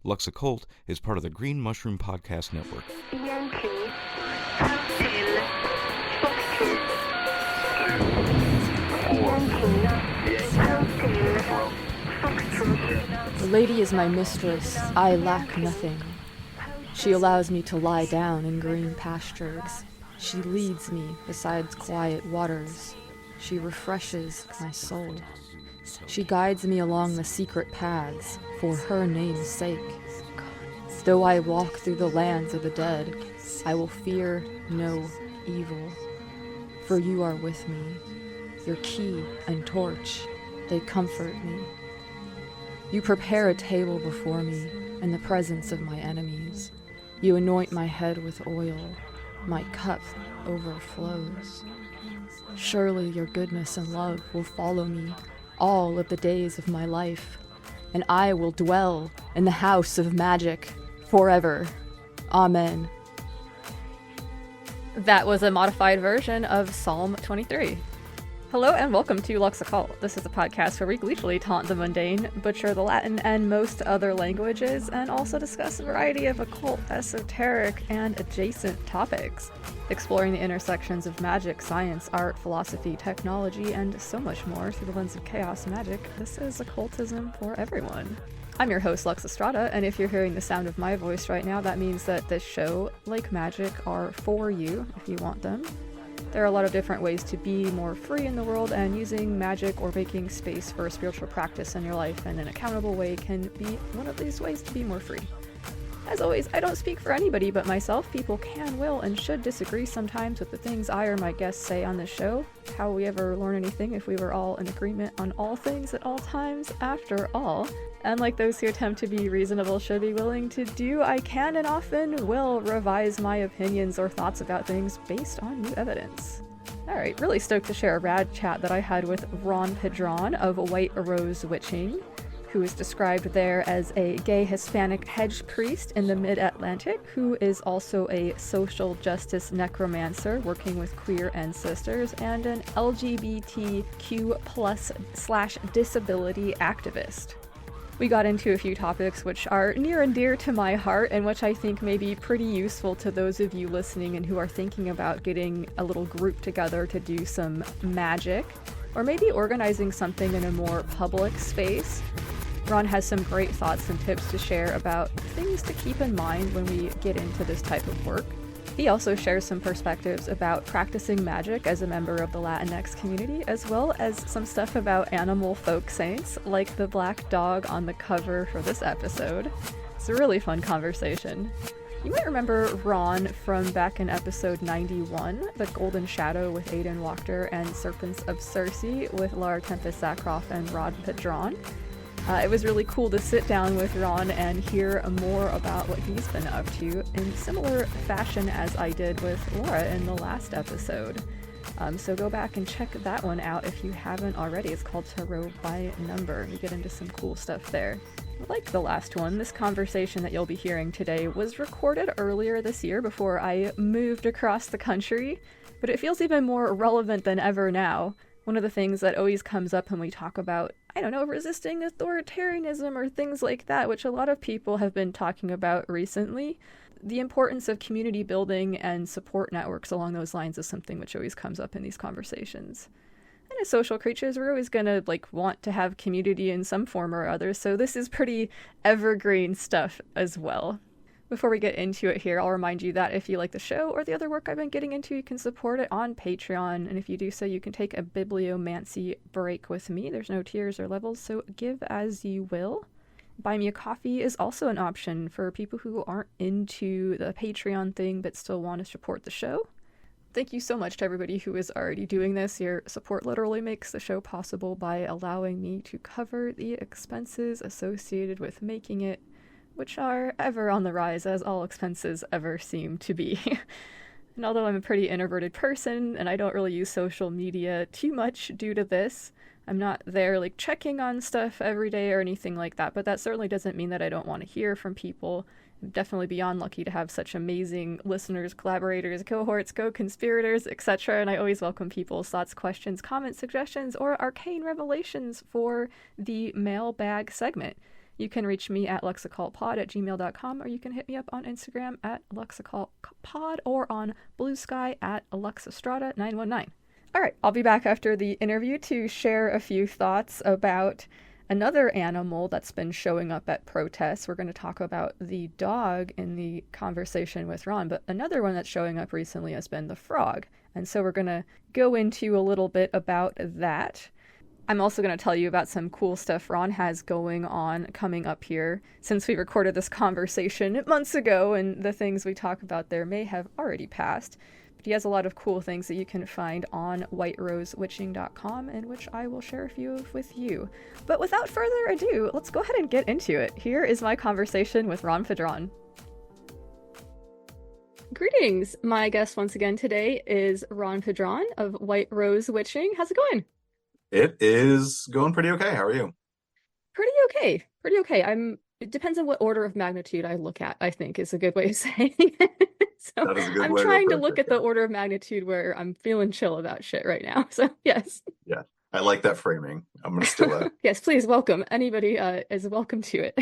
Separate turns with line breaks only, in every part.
Lux Occult is part of the Green Mushroom Podcast Network.
The lady is my mistress, I lack nothing. She allows me to lie down in green pastures. She leads me beside quiet waters. She refreshes my soul. She guides me along the secret paths for her name's sake. Though I walk through the lands of the dead, I will fear no evil. For you are with me. Your key and torch, they comfort me. You prepare a table before me in the presence of my enemies. You anoint my head with oil. My cup overflows. Surely your goodness and love will follow me all of the days of my life, and I will dwell in the house of magic forever. Amen. That was a modified version of Psalm 23. Hello and welcome to Lux Occult. This is a podcast where we gleefully taunt the mundane, butcher the Latin and most other languages, and also discuss a variety of occult, esoteric, and adjacent topics, exploring the intersections of magic, science, art, philosophy, technology, and so much more through the lens of chaos magic. This is occultism for everyone. I'm your host, Lux Estrada, and if you're hearing the sound of my voice right now, that means that this show, like magic, are for you if you want them. There are a lot of different ways to be more free in the world, and using magic or making space for a spiritual practice in your life in an accountable way can be one of these ways to be more free. As always, I don't speak for anybody but myself. People can, will, and should disagree sometimes with the things I or my guests say on this show. How will we ever learn anything if we were all in agreement on all things at all times? After all, unlike those who attempt to be reasonable should be willing to do, I can and often will revise my opinions or thoughts about things based on new evidence. Alright, really stoked to share a rad chat that I had with Ron Padrón of White Rose Witching, who is described there as a gay Hispanic hedge priest in the mid-Atlantic, who is also a social justice necromancer working with queer ancestors, and an LGBTQ+/disability activist. We got into a few topics which are near and dear to my heart, and which I think may be pretty useful to those of you listening and who are thinking about getting a little group together to do some magic, or maybe organizing something in a more public space. Ron has some great thoughts and tips to share about things to keep in mind when we get into this type of work. He also shares some perspectives about practicing magic as a member of the Latinx community, as well as some stuff about animal folk saints, like the black dog on the cover for this episode. It's a really fun conversation. You might remember Ron from back in episode 91, The Golden Shadow with Aidan Wachter and Serpents of Circe with Laura Tempest-Zakroff and Rod Padrón. It was really cool to sit down with Ron and hear more about what he's been up to in similar fashion as I did with Laura in the last episode. So go back and check that one out if you haven't already. It's called Tarot by Number. We get into some cool stuff there. Like the last one, this conversation that you'll be hearing today was recorded earlier this year before I moved across the country, but it feels even more relevant than ever now. One of the things that always comes up when we talk about, resisting authoritarianism or things like that, which a lot of people have been talking about recently, the importance of community building and support networks along those lines is something which always comes up in these conversations. And as social creatures, we're always going to want to have community in some form or other, so this is pretty evergreen stuff as well. Before we get into it here, I'll remind you that if you like the show or the other work I've been getting into, you can support it on Patreon, and if you do so, you can take a bibliomancy break with me. There's no tiers or levels, so give as you will. Buy me a coffee is also an option for people who aren't into the Patreon thing but still want to support the show. Thank you so much to everybody who is already doing this. Your support literally makes the show possible by allowing me to cover the expenses associated with making it, which are ever on the rise, as all expenses ever seem to be. And although I'm a pretty introverted person, and I don't really use social media too much due to this, I'm not there checking on stuff every day or anything like that, but that certainly doesn't mean that I don't want to hear from people. I'm definitely beyond lucky to have such amazing listeners, collaborators, cohorts, co-conspirators, etc., and I always welcome people's thoughts, questions, comments, suggestions, or arcane revelations for the mailbag segment. You can reach me at luxoccultpod@gmail.com, or you can hit me up on Instagram at luxoccultpod or on Blue Sky at alexastrada919. All right, I'll be back after the interview to share a few thoughts about another animal that's been showing up at protests. We're going to talk about the dog in the conversation with Ron, but another one that's showing up recently has been the frog. And so we're going to go into a little bit about that. I'm also going to tell you about some cool stuff Ron has going on coming up here. Since we recorded this conversation months ago and the things we talk about there may have already passed, but he has a lot of cool things that you can find on whiterosewitching.com, and which I will share a few of with you. But without further ado, let's go ahead and get into it. Here is my conversation with Ron Padrón. Greetings! My guest once again today is Ron Padrón of White Rose Witching. How's it going?
It is going pretty okay. How are you?
Pretty okay. It depends on what order of magnitude I look at, I think is a good way of saying it. So
That is a good
I'm
way
trying to
approach
look
it,
at the order of magnitude where I'm feeling chill about shit right now. So yes.
Yeah, I like that framing. I'm going to steal that.
Yes, please welcome. Anybody is welcome to it.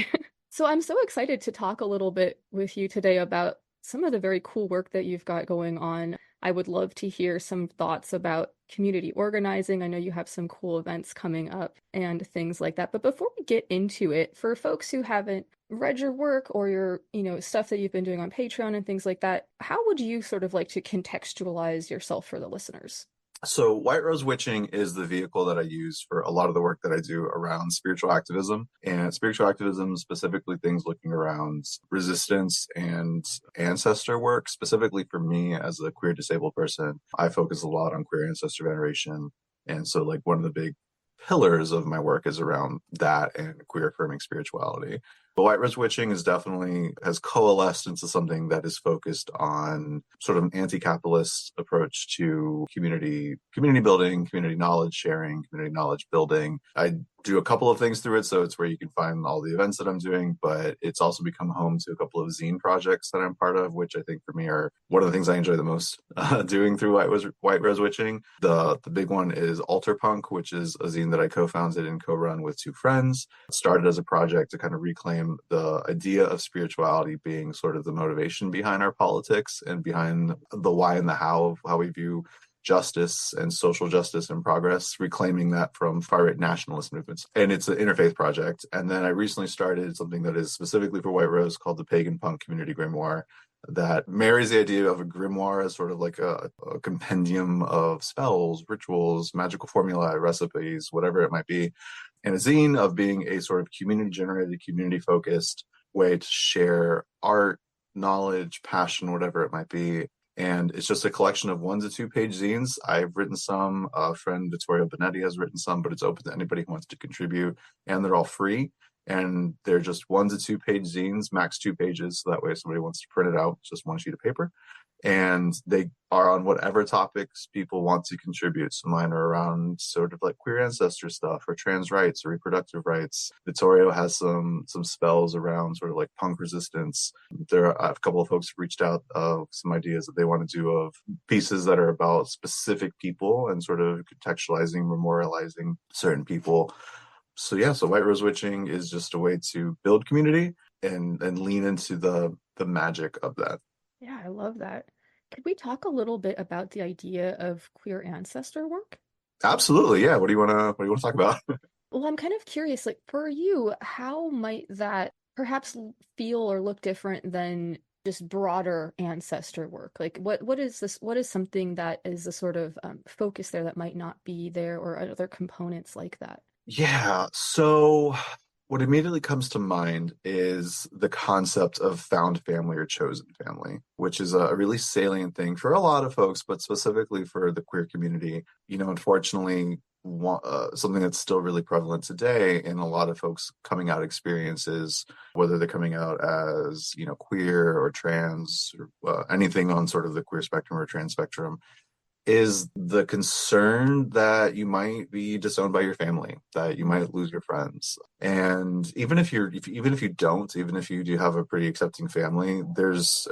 So I'm so excited to talk a little bit with you today about some of the very cool work that you've got going on. I would love to hear some thoughts about community organizing. I know you have some cool events coming up and things like that. But before we get into it, for folks who haven't read your work or your, stuff that you've been doing on Patreon and things like that, how would you sort of like to contextualize yourself for the listeners?
So White Rose Witching is the vehicle that I use for a lot of the work that I do around spiritual activism, and spiritual activism, specifically things looking around resistance and ancestor work. Specifically for me as a queer disabled person, I focus a lot on queer ancestor veneration. And so like one of the big pillars of my work is around that and queer affirming spirituality. But White Rose Witching has coalesced into something that is focused on sort of an anti-capitalist approach to community building, community knowledge sharing, community knowledge building. I do a couple of things through it, so it's where you can find all the events that I'm doing, but it's also become home to a couple of zine projects that I'm part of, which I think for me are one of the things I enjoy the most doing through White Rose Witching. The big one is Altar Punk, which is a zine that I co-founded and co-run with two friends. It started as a project to kind of reclaim the idea of spirituality being sort of the motivation behind our politics and behind the why and the how of how we view justice and social justice and progress, reclaiming that from far-right nationalist movements. And it's an interfaith project. And then I recently started something that is specifically for White Rose called the Pagan Punk Community Grimoire, that marries the idea of a grimoire as sort of like a compendium of spells, rituals, magical formulae, recipes, whatever it might be, and a zine of being a sort of community-generated, community-focused way to share art, knowledge, passion, whatever it might be. And it's just a collection of 1 to 2 page zines. I've written some, a friend, Vittorio Benetti, has written some, but it's open to anybody who wants to contribute, and they're all free. And they're just 1 to 2 page zines, max 2 pages. So that way if somebody wants to print it out, it's just 1 sheet of paper. And they are on whatever topics people want to contribute. So mine are around sort of like queer ancestor stuff or trans rights or reproductive rights. Vittorio has some spells around sort of like punk resistance. There are a couple of folks who reached out some ideas that they want to do of pieces that are about specific people and sort of contextualizing, memorializing certain people. So White Rose Witching is just a way to build community and lean into the magic of that.
Yeah, I love that. Could we talk a little bit about the idea of queer ancestor work?
Absolutely, yeah. What do you want to talk about?
Well, I'm kind of curious, like for you, how might that perhaps feel or look different than just broader ancestor work? Like what is this? What is something that is a sort of focus there that might not be there, or other components like that?
Yeah, so what immediately comes to mind is the concept of found family or chosen family, which is a really salient thing for a lot of folks, but specifically for the queer community. Unfortunately, something that's still really prevalent today in a lot of folks coming out experiences, whether they're coming out as, queer or trans or anything on sort of the queer spectrum or trans spectrum, is the concern that you might be disowned by your family, that you might lose your friends. And even if you do have a pretty accepting family, there's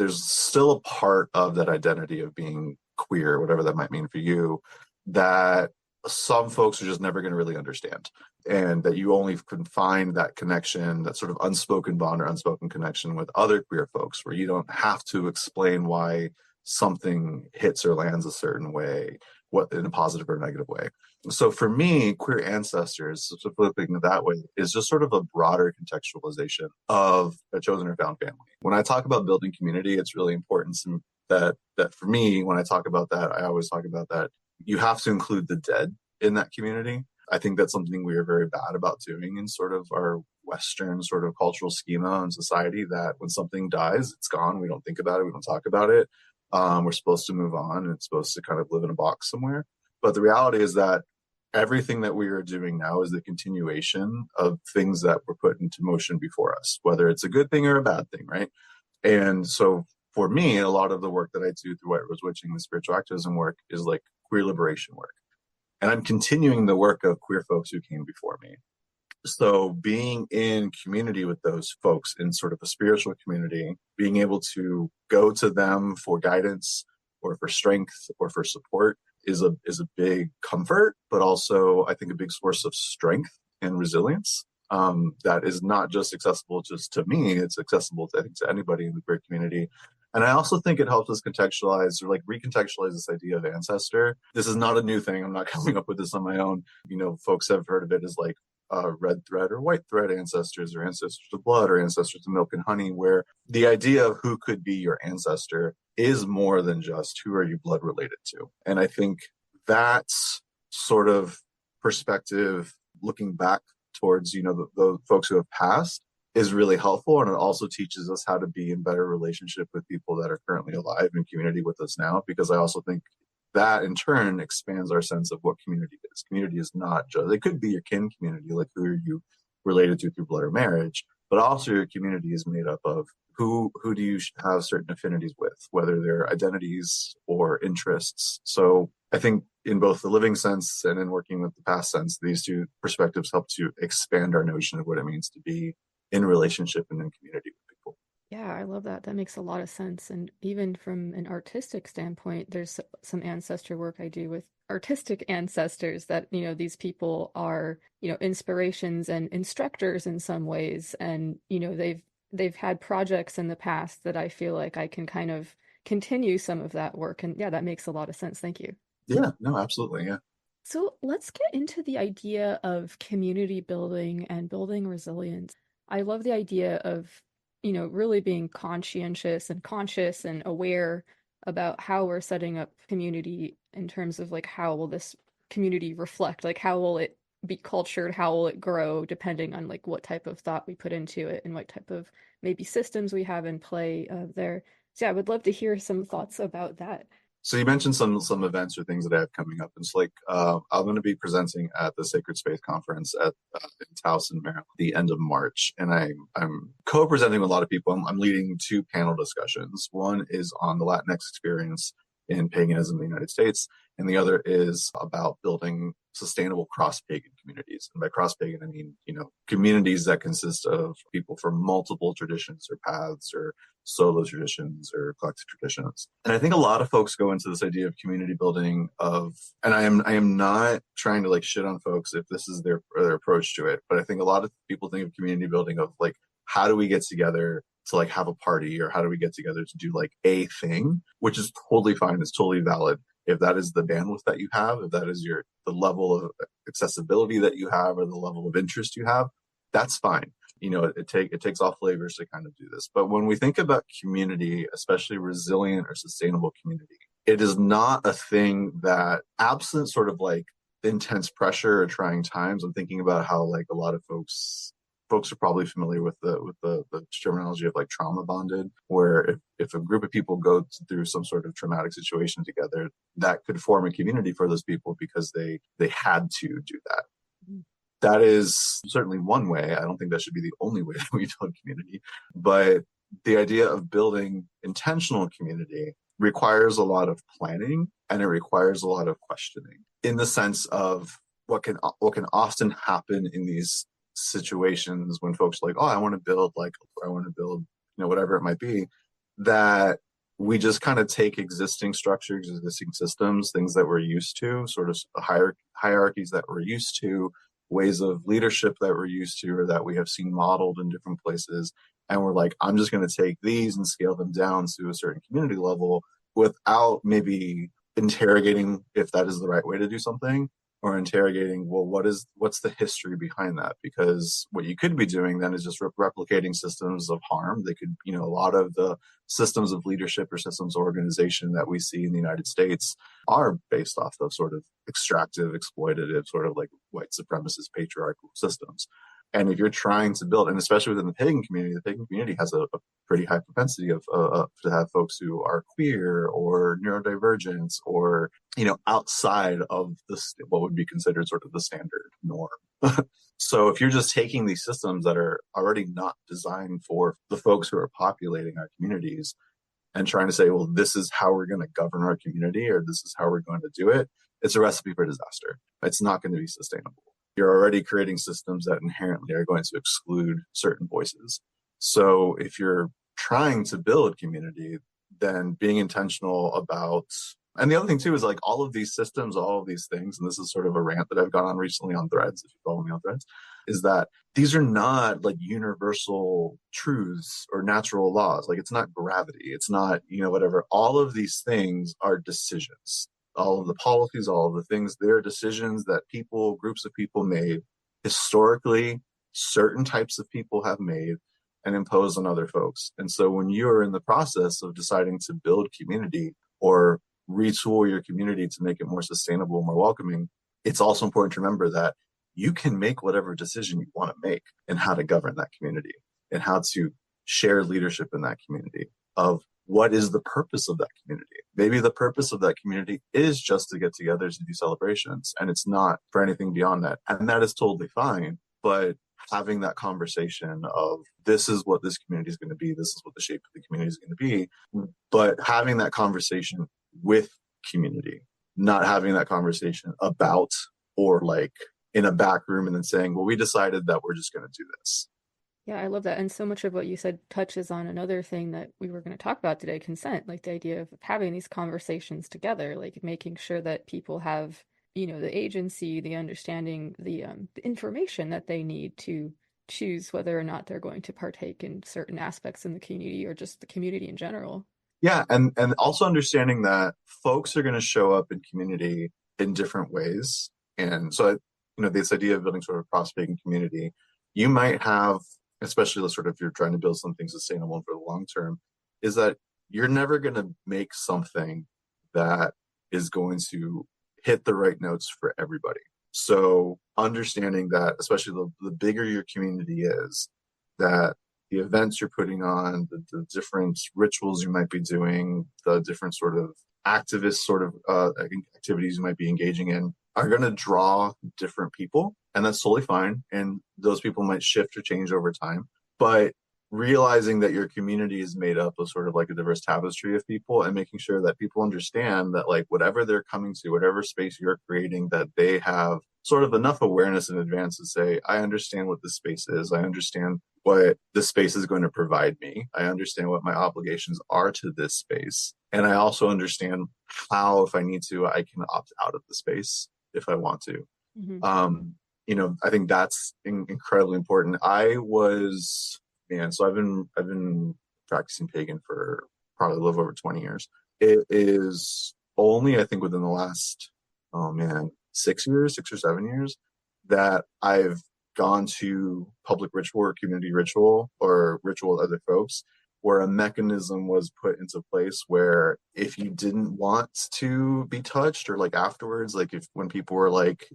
still a part of that identity of being queer, whatever that might mean for you, that some folks are just never going to really understand. and that you only can find that connection, that sort of unspoken bond or unspoken connection with other queer folks, where you don't have to explain why something hits or lands a certain way, what in a positive or negative way. So for me, Queer Ancestors, so flipping it that way, is just sort of a broader contextualization of a chosen or found family. When I talk about building community, it's really important that for me, when I talk about that, I always talk about that you have to include the dead in that community. I think that's something we are very bad about doing in sort of our Western sort of cultural schema and society, that when something dies, it's gone. We don't think about it. We don't talk about it. We're supposed to move on, and it's supposed to kind of live in a box somewhere. But the reality is that everything that we are doing now is the continuation of things that were put into motion before us, whether it's a good thing or a bad thing, right? And so for me, a lot of the work that I do through White Rose Witching, the spiritual activism work, is like queer liberation work. And I'm continuing the work of queer folks who came before me. So being in community with those folks in sort of a spiritual community, being able to go to them for guidance or for strength or for support is a big comfort, but also I think a big source of strength and resilience. That is not just accessible just to me, it's accessible to anybody in the queer community. And I also think it helps us contextualize or like recontextualize this idea of ancestor. This is not a new thing. I'm not coming up with this on my own. You know, folks have heard of it as like red thread or white thread ancestors, or ancestors of blood, or ancestors of milk and honey, where the idea of who could be your ancestor is more than just who are you blood related to. And I think that sort of perspective, looking back towards, you know, the folks who have passed, is really helpful. And it also teaches us how to be in better relationship with people that are currently alive in community with us now, because I also think that in turn expands our sense of what community is. Community is not just, it could be your kin community, like who are you related to through blood or marriage, but also your community is made up of who do you have certain affinities with, whether they're identities or interests. So I think in both the living sense and in working with the past sense, these two perspectives help to expand our notion of what it means to be in relationship and in community with people.
Yeah, I love that. That makes a lot of sense. And even from an artistic standpoint, there's some ancestor work I do with artistic ancestors that, you know, these people are, you know, inspirations and instructors in some ways. And, you know, they've had projects in the past that I feel like I can kind of continue some of that work. And yeah, that makes a lot of sense. Thank you.
Yeah, no, absolutely. Yeah.
So let's get into the idea of community building and building resilience. I love the idea of, you know, really being conscientious and conscious and aware about how we're setting up community in terms of like, how will this community reflect? Like, how will it be cultured? How will it grow depending on like what type of thought we put into it and what type of maybe systems we have in play there. So yeah, I would love to hear some thoughts about that.
So you mentioned some events or things that I have coming up. It's like I'm going to be presenting at the Sacred Space Conference at in Towson, Maryland, the end of March, and I'm co-presenting with a lot of people. I'm leading two panel discussions. One is on the Latinx experience in paganism in the United States, and the other is about building sustainable cross-pagan communities. And by cross-pagan, I mean, you know, communities that consist of people from multiple traditions or paths or solo traditions or collective traditions. And I think a lot of folks go into this idea of community building and I am not trying to like shit on folks if this is their approach to it, but I think a lot of people think of community building of like, how do we get together to like have a party, or how do we get together to do like a thing, which is totally fine. It's totally valid. If that is the bandwidth that you have, if that is the level of accessibility that you have, or the level of interest you have, that's fine. You know, it takes all flavors to kind of do this. But when we think about community, especially resilient or sustainable community, it is not a thing that, absent sort of like intense pressure or trying times. I'm thinking about how like a lot of folks are probably familiar with the terminology of like trauma bonded, where if a group of people go through some sort of traumatic situation together, that could form a community for those people because they had to do that. Mm-hmm. That is certainly one way. I don't think that should be the only way that we build community, but the idea of building intentional community requires a lot of planning, and it requires a lot of questioning, in the sense of what can often happen in these situations when folks are like, oh, I want to build, you know, whatever it might be, that we just kind of take existing structures, existing systems, things that we're used to, sort of hierarchies that we're used to, ways of leadership that we're used to or that we have seen modeled in different places. And we're like, I'm just going to take these and scale them down to a certain community level without maybe interrogating if that is the right way to do something, or interrogating, well, what's the history behind that? Because what you could be doing then is just replicating systems of harm. They could, a lot of the systems of leadership or systems of organization that we see in the United States are based off of sort of extractive, exploitative, sort of like white supremacist patriarchal systems. And if you're trying to build, and especially within the pagan community has a pretty high propensity of to have folks who are queer or neurodivergent or outside of what would be considered sort of the standard norm. So if you're just taking these systems that are already not designed for the folks who are populating our communities and trying to say, well, this is how we're going to govern our community, or this is how we're going to do it, it's a recipe for disaster. It's not going to be sustainable. You're already creating systems that inherently are going to exclude certain voices. So if you're trying to build community, then being intentional about, and the other thing too is like all of these systems, all of these things, and this is sort of a rant that I've gone on recently on Threads, if you follow me on Threads, is that these are not like universal truths or natural laws. Like it's not gravity, it's not, whatever. All of these things are decisions. All of the policies, all of the things, they're decisions that groups of people made historically, certain types of people have made and imposed on other folks. And so when you're in the process of deciding to build community or retool your community to make it more sustainable, more welcoming, it's also important to remember that you can make whatever decision you want to make and how to govern that community and how to share leadership in that community of what is the purpose of that community. Maybe the purpose of that community is just to get together to do celebrations, and it's not for anything beyond that. And that is totally fine. But having that conversation of this is what this community is going to be, this is what the shape of the community is going to be, but having that conversation with community, not having that conversation about or like in a back room and then saying, well, we decided that we're just going to do this.
Yeah, I love that. And so much of what you said touches on another thing that we were going to talk about today, consent, like the idea of having these conversations together, like making sure that people have, the agency, the understanding, the information that they need to choose whether or not they're going to partake in certain aspects in the community or just the community in general.
Yeah, and also understanding that folks are going to show up in community in different ways. And so, this idea of building sort of a cross-pagan community, you might have, especially sort of if you're trying to build something sustainable for the long term, is that you're never going to make something that is going to hit the right notes for everybody. So understanding that, especially the bigger your community is, that the events you're putting on, the different rituals you might be doing, the different sort of activist sort of activities you might be engaging in are going to draw different people. And that's totally fine. And those people might shift or change over time. But realizing that your community is made up of sort of like a diverse tapestry of people, and making sure that people understand that like whatever they're coming to, whatever space you're creating, that they have sort of enough awareness in advance to say, I understand what this space is. I understand what this space is going to provide me. I understand what my obligations are to this space. And I also understand how, if I need to, I can opt out of the space if I want to. Mm-hmm. I think that's incredibly important. So I've been practicing pagan for probably a little over 20 years. It is only, I think, within the last, 6 or 7 years that I've gone to public ritual or community ritual or ritual with other folks where a mechanism was put into place where if you didn't want to be touched, or like afterwards, like when people were like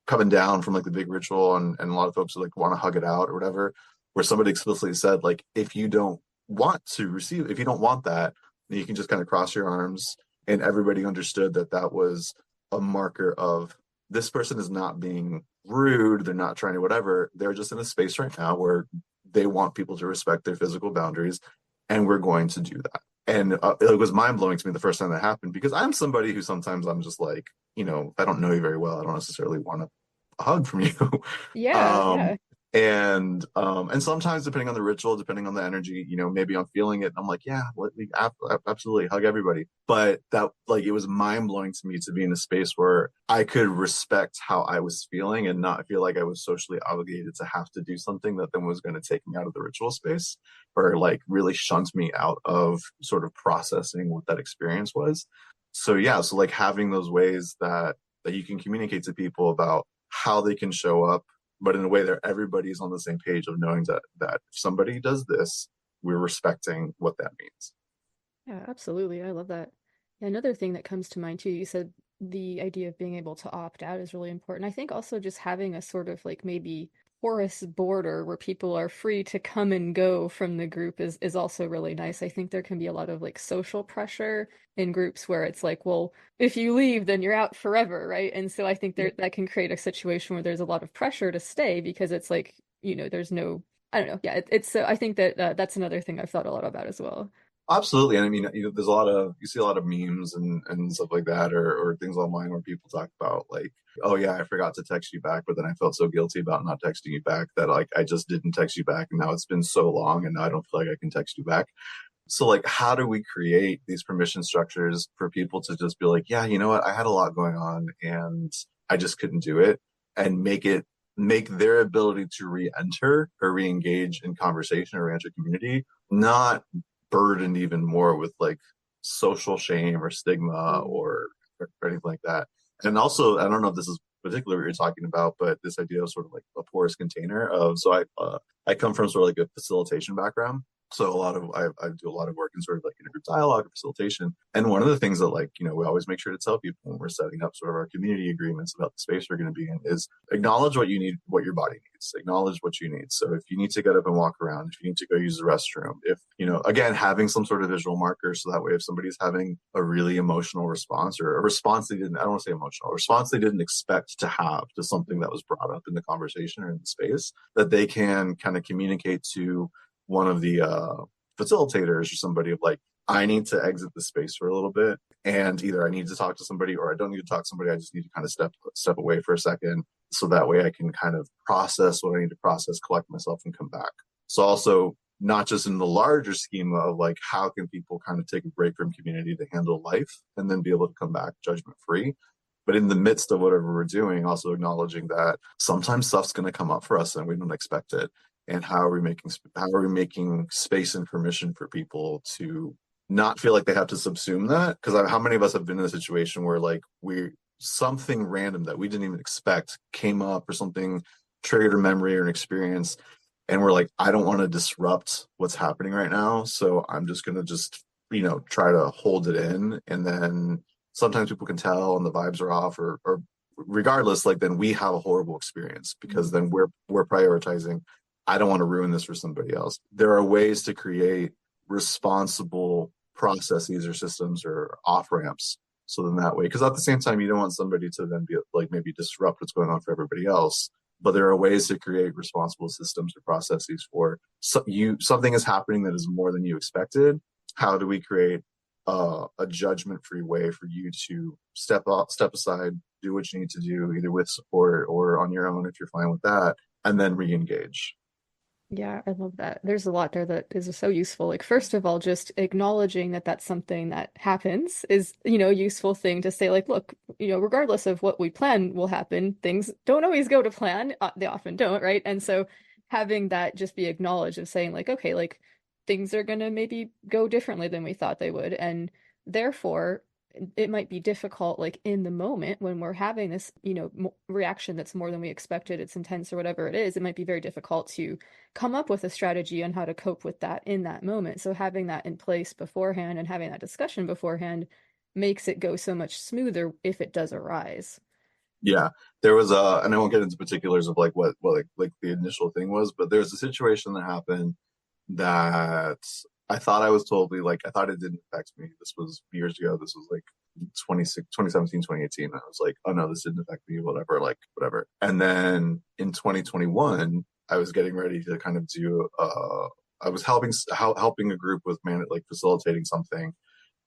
coming down from like the big ritual and a lot of folks would like want to hug it out or whatever, where somebody explicitly said, like, if you don't want that, then you can just kind of cross your arms. And everybody understood that was a marker of this person is not being rude. They're not trying to whatever. They're just in a space right now where they want people to respect their physical boundaries. And we're going to do that. And it was mind blowing to me the first time that happened, because I'm somebody who sometimes I'm just like, I don't know you very well. I don't necessarily want a hug from you.
Yeah.
And sometimes depending on the ritual, depending on the energy, maybe I'm feeling it and I'm like, yeah, absolutely hug everybody. But that, like, it was mind blowing to me to be in a space where I could respect how I was feeling and not feel like I was socially obligated to have to do something that then was going to take me out of the ritual space, or like really shunt me out of sort of processing what that experience was. So yeah, so like having those ways that you can communicate to people about how they can show up, but in a way that everybody's on the same page of knowing that if somebody does this, we're respecting what that means.
Yeah, absolutely. I love that. Yeah, another thing that comes to mind too, you said the idea of being able to opt out is really important. I think also just having a sort of like maybe porous border where people are free to come and go from the group is also really nice. I think there can be a lot of like social pressure in groups where it's like, well, if you leave, then you're out forever, right? And so I think
Yeah.
that can create a situation where there's a lot of pressure to stay because it's like, there's no, I don't know. Yeah, it's I think that that's another thing I've thought a lot about as well.
Absolutely. And I mean, there's you see a lot of memes and stuff like that, or things online where people talk about like, oh yeah, I forgot to text you back, but then I felt so guilty about not texting you back that like I just didn't text you back. And now it's been so long and now I don't feel like I can text you back. So like, how do we create these permission structures for people to just be like, yeah, you know what? I had a lot going on and I just couldn't do it, and make their ability to re-enter or re-engage in conversation or enter community not burdened even more with like social shame or stigma
Mm.
or anything like that. And also, I don't know if this is particularly what you're talking about, but this idea of sort of like a porous container of, so I come from sort of like a facilitation background. So I do a lot of work in sort of like intergroup dialogue and facilitation. And one of the things that like, we always make sure to tell people when we're setting up sort of our community agreements about the space we're going to be in is acknowledge what you need, what your body needs, acknowledge what you need. So if you need to get up and walk around, if you need to go use the restroom, if, again, having some sort of visual marker. So that way, if somebody's having a really emotional response or a response they didn't, I don't want to say emotional, a response they didn't expect to have to something that was brought up in the conversation or in the space, that they can kind of communicate to one of the facilitators or somebody of like, I need to exit the space for a little bit, and either I need to talk to somebody or I don't need to talk to somebody. I just need to kind of step away for a second, so that way I can kind of process what I need to process, collect myself, and come back. So also not just in the larger schema of like how can people kind of take a break from community to handle life and then be able to come back judgment free, but in the midst of whatever we're doing, also acknowledging that sometimes stuff's going to come up for us and we don't expect it. And how are we making space and permission for people to not feel like they have to subsume that? Because how many of us have been in a situation where like something random that we didn't even expect came up, or something triggered a memory or an experience, and we're like, I don't want to disrupt what's happening right now, so I'm just going to just try to hold it in. And then sometimes people can tell and the vibes are off, or regardless, like then we have a horrible experience because then we're prioritizing, I don't want to ruin this for somebody else. There are ways to create responsible processes or systems or off ramps. So then that way, because at the same time, you don't want somebody to then be like maybe disrupt what's going on for everybody else. But there are ways to create responsible systems or processes for something is happening that is more than you expected. How do we create a judgment-free way for you to step aside, do what you need to do, either with support or on your own if you're fine with that, and then re-engage.
Yeah, I love that. There's a lot there that is so useful. Like, first of all, just acknowledging that that's something that happens is, a useful thing to say, like, look, regardless of what we plan will happen, things don't always go to plan. They often don't, right? And so having that just be acknowledged of saying, like, okay, like, things are going to maybe go differently than we thought they would. And therefore, it might be difficult, like in the moment when we're having this, reaction that's more than we expected, it's intense or whatever it is, it might be very difficult to come up with a strategy on how to cope with that in that moment. So having that in place beforehand and having that discussion beforehand makes it go so much smoother if it does arise.
Yeah, there was and I won't get into particulars of like what like the initial thing was, but there's a situation that happened that I thought I was totally like, I thought it didn't affect me. This was years ago. This was like 2017, 2018. And I was like, oh no, this didn't affect me, whatever, like whatever. And then in 2021, I was getting ready to kind of do, I was helping a group with like facilitating something,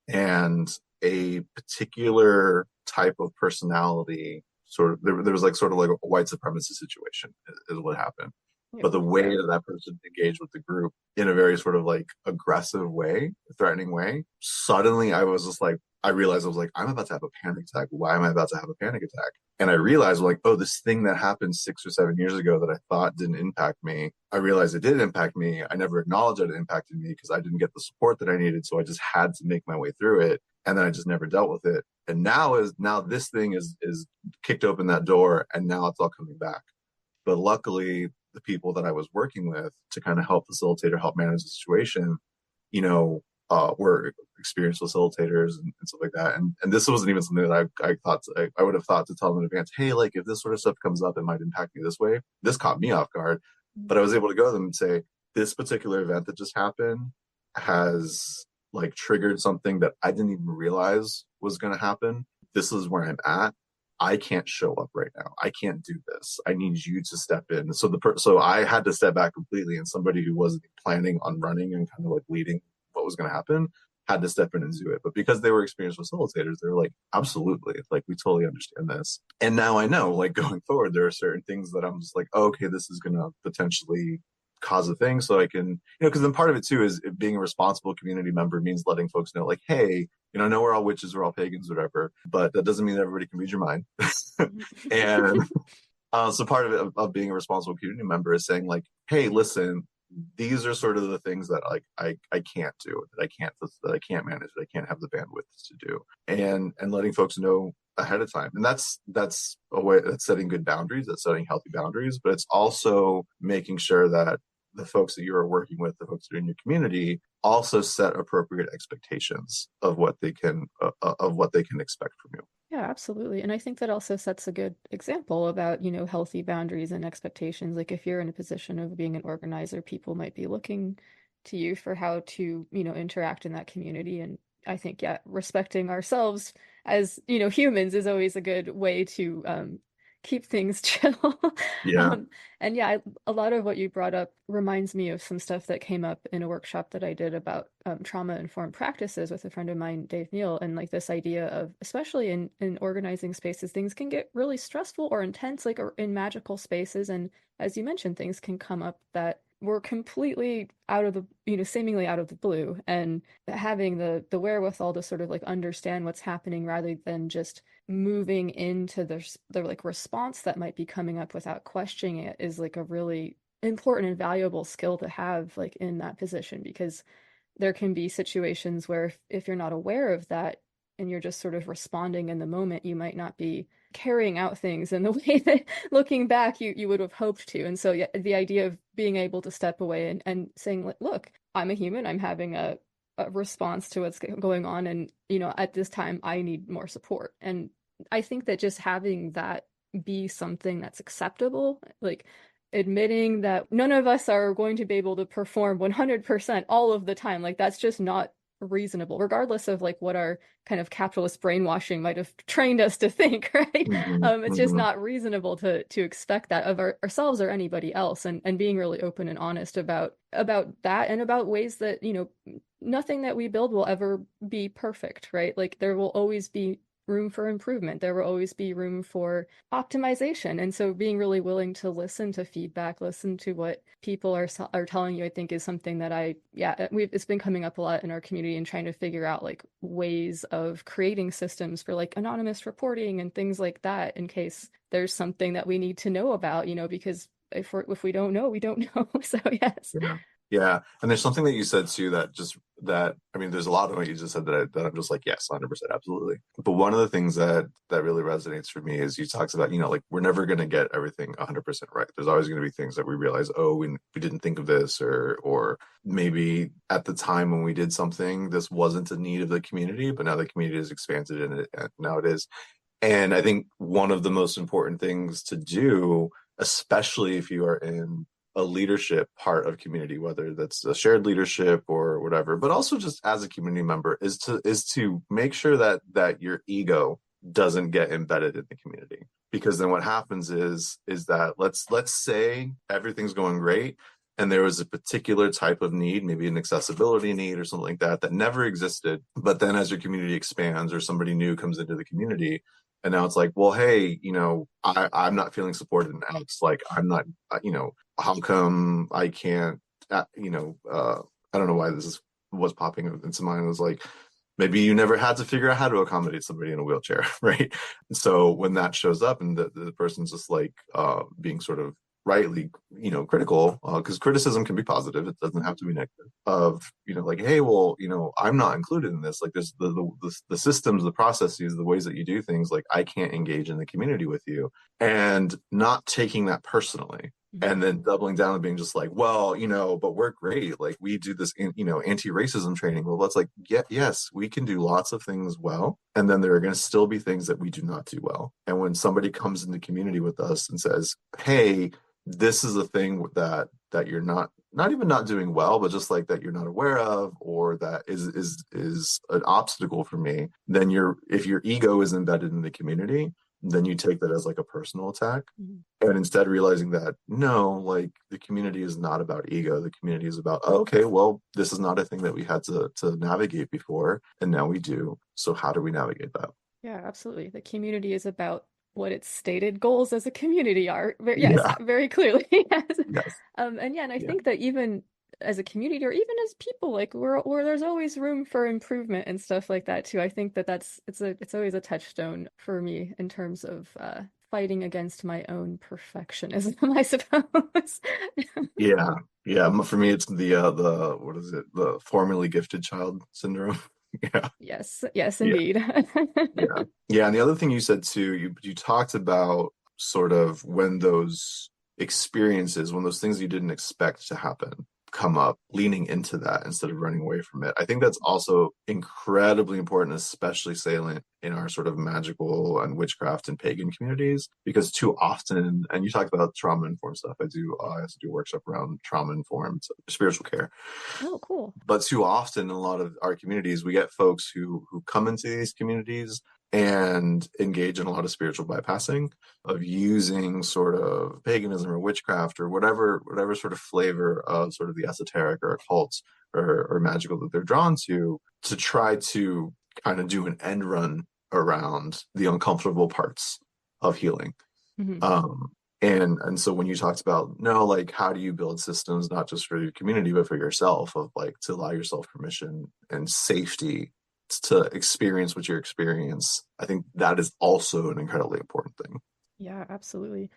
and a particular type of personality there was like sort of like a white supremacy situation is what happened.
Yeah.
But the way that that person engaged with the group in a very sort of like aggressive way, threatening way, suddenly I was just like, I realized I was like, I'm about to have a panic attack. Why am I about to have a panic attack? And I realized like, oh, this thing that happened 6 or 7 years ago that I thought didn't impact me, I realized it did impact me. I never acknowledged that it impacted me because I didn't get the support that I needed. So I just had to make my way through it. And then I just never dealt with it. And now this thing is kicked open that door, and now it's all coming back. But luckily, the people that I was working with to kind of help facilitate or help manage the situation, were experienced facilitators and stuff like that. And this wasn't even something that I thought I would have thought to tell them in advance, hey, like if this sort of stuff comes up, it might impact me this way. This caught me off guard, but I was able to go to them and say, this particular event that just happened has like triggered something that I didn't even realize was going to happen. This is where I'm at. I can't show up right now. I can't do this. I need you to step in. So I had to step back completely, and somebody who wasn't planning on running and kind of like leading what was going to happen had to step in and do it. But because they were experienced facilitators, they were like, absolutely, like we totally understand this. And now I know, like going forward, there are certain things that I'm just like, oh, okay, this is going to potentially cause a thing. So I can, because then part of it too is being a responsible community member means letting folks know, like, hey, I know we're all witches, we're all pagans, whatever, but that doesn't mean that everybody can read your mind. And so part of it of being a responsible community member is saying like, hey, listen, these are sort of the things that like I can't do, that I can't manage, that I can't have the bandwidth to do, and letting folks know ahead of time. And that's a way that's setting good boundaries, that's setting healthy boundaries, but it's also making sure that the folks that you are working with, the folks that are in your community, also set appropriate expectations of what they can expect from you.
Yeah, absolutely. And I think that also sets a good example about, healthy boundaries and expectations. Like if you're in a position of being an organizer, people might be looking to you for how to, interact in that community. And I think, yeah, respecting ourselves as, humans is always a good way to keep things chill.
Yeah.
And yeah, a lot of what you brought up reminds me of some stuff that came up in a workshop that I did about trauma-informed practices with a friend of mine, Dave Neal, and like this idea of, especially in organizing spaces, things can get really stressful or intense, like or in magical spaces. And as you mentioned, things can come up that were completely out of the, seemingly out of the blue, and having the wherewithal to sort of like understand what's happening rather than just moving into the like response that might be coming up without questioning it is like a really important and valuable skill to have like in that position, because there can be situations where if you're not aware of that and you're just sort of responding in the moment, you might not be carrying out things in the way that looking back you would have hoped to. And so yeah, the idea of being able to step away and saying, look, I'm a human, I'm having a response to what's going on, and at this time I need more support. And I think that just having that be something that's acceptable, like admitting that none of us are going to be able to perform 100% all of the time, like that's just not reasonable, regardless of like what our kind of capitalist brainwashing might have trained us to think, right? It's just not reasonable to expect that of ourselves or anybody else, and being really open and honest about that, and about ways that nothing that we build will ever be perfect, right? Like there will always be room for improvement. There will always be room for optimization. And so being really willing to listen to feedback, listen to what people are telling you, I think is something that it's been coming up a lot in our community, and trying to figure out like ways of creating systems for like anonymous reporting and things like that, in case there's something that we need to know about, because if we don't know, we don't know. So yes.
Yeah. And there's something that you said too there's a lot of what you just said that I'm just like, yes, 100%, absolutely. But one of the things that really resonates for me is you talked about, like we're never going to get everything 100% right. There's always going to be things that we realize, oh, we didn't think of this, or maybe at the time when we did something, this wasn't a need of the community, but now the community has expanded and now it is. And I think one of the most important things to do, especially if you are in a leadership part of community, whether that's a shared leadership or whatever, but also just as a community member, is to make sure that your ego doesn't get embedded in the community. Because then what happens is that let's say everything's going great, and there was a particular type of need, maybe an accessibility need or something like that never existed. But then as your community expands or somebody new comes into the community, And now it's like, well, hey, I'm not feeling supported in X. Like, I'm not, how come I can't, I don't know why was popping into mind. It was like, maybe you never had to figure out how to accommodate somebody in a wheelchair, right? And so when that shows up and the person's just like being sort of rightly, critical, because criticism can be positive, it doesn't have to be negative, of, like, hey, well, I'm not included in this. Like, there's the systems, the processes, the ways that you do things, like, I can't engage in the community with you, and not taking that personally. And then doubling down and being just like, well, but we're great. Like, we do this, anti-racism training. Well, that's like, yes, we can do lots of things well. And then there are going to still be things that we do not do well. And when somebody comes into community with us and says, hey, this is a thing that you're not even not doing well, but just like that you're not aware of, or that is an obstacle for me, then if your ego is embedded in the community, then you take that as like a personal attack. And instead realizing that, no, like, the community is not about ego. The community is about, oh, okay, well, this is not a thing that we had to navigate before, and now we do. So how do we navigate that?
Yeah, absolutely. The community is about what its stated goals as a community are. Yes,
Yeah.
very clearly. Yes.
Yes.
And I think that even as a community, or even as people, like, where there's always room for improvement and stuff like that too. I think that it's always a touchstone for me in terms of fighting against my own perfectionism, I suppose.
Yeah. For me, it's the what is it? The formerly gifted child syndrome. Yeah.
Yes,
Yeah.
indeed.
Yeah. And the other thing you said too, you talked about sort of when those experiences, when those things you didn't expect to happen come up, leaning into that instead of running away from it. I think that's also incredibly important, especially salient in our sort of magical and witchcraft and pagan communities, because too often, and you talked about trauma-informed stuff. I also do a workshop around trauma-informed spiritual care.
Oh, cool.
But too often in a lot of our communities, we get folks who come into these communities and engage in a lot of spiritual bypassing, of using sort of paganism or witchcraft or whatever sort of flavor of sort of the esoteric or occult or magical that they're drawn to try to kind of do an end run around the uncomfortable parts of healing. And so when you talked about, no, like, how do you build systems not just for your community but for yourself, of like, to allow yourself permission and safety to experience what you experience, I think that is also an incredibly important thing.
Yeah, absolutely.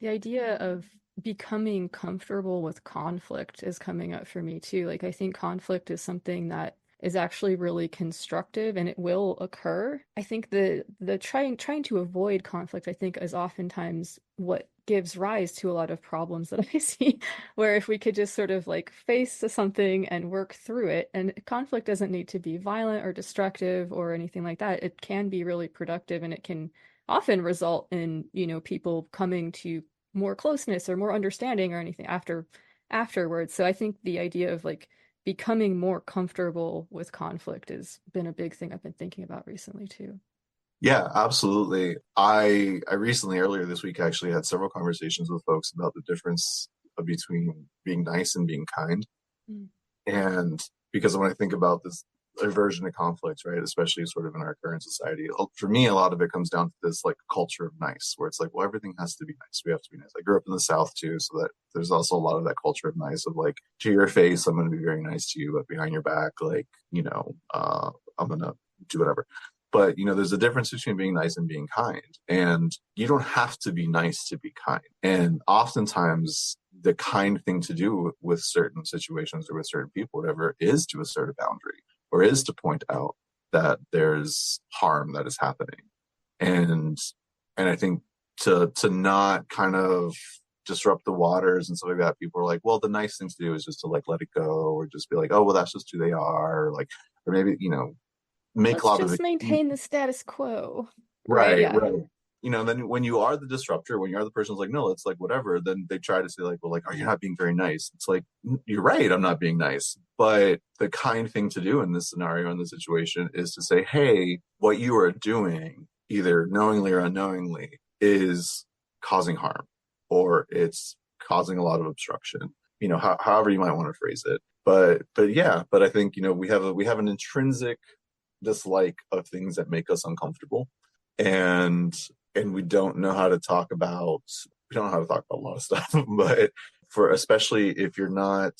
The idea of becoming comfortable with conflict is coming up for me too. Like, I think conflict is something that is actually really constructive, and it will occur. I think the trying to avoid conflict, I think, is oftentimes what gives rise to a lot of problems that I see, where if we could just sort of like face something and work through it, and conflict doesn't need to be violent or destructive or anything like that. It can be really productive, and it can often result in, people coming to more closeness or more understanding or anything afterwards. So I think the idea of like becoming more comfortable with conflict has been a big thing I've been thinking about recently too.
Yeah, absolutely. I recently, earlier this week, actually had several conversations with folks about the difference between being nice and being kind. And because when I think about this aversion to conflict, right, especially sort of in our current society, for me, a lot of it comes down to this like culture of nice, where it's like, well, everything has to be nice. We have to be nice. I grew up in the South too, so that there's also a lot of that culture of nice, of like, to your face, I'm going to be very nice to you, but behind your back, like, I'm going to do whatever. But, there's a difference between being nice and being kind. And you don't have to be nice to be kind. And oftentimes the kind thing to do with certain situations or with certain people, whatever, is to assert a boundary, or is to point out that there's harm that is happening. And I think to not kind of disrupt the waters and stuff like that, people are like, well, the nice thing to do is just to like let it go, or just be like, oh, well, that's just who they are, or like, or maybe, make a lot
Let's
of
just maintain the status quo.
right.
Yeah.
Then when you are the disruptor, when you are the person who's like, no, it's like whatever, then they try to say like, well, like, oh, you're not being very nice. It's like, you're right, I'm not being nice. But the kind thing to do in this scenario, in this situation, is to say, hey, what you are doing, either knowingly or unknowingly, is causing harm, or it's causing a lot of obstruction. However you might want to phrase it. But I think, we have an intrinsic dislike of things that make us uncomfortable. and we don't know how to talk about a lot of stuff, but for especially if you're not,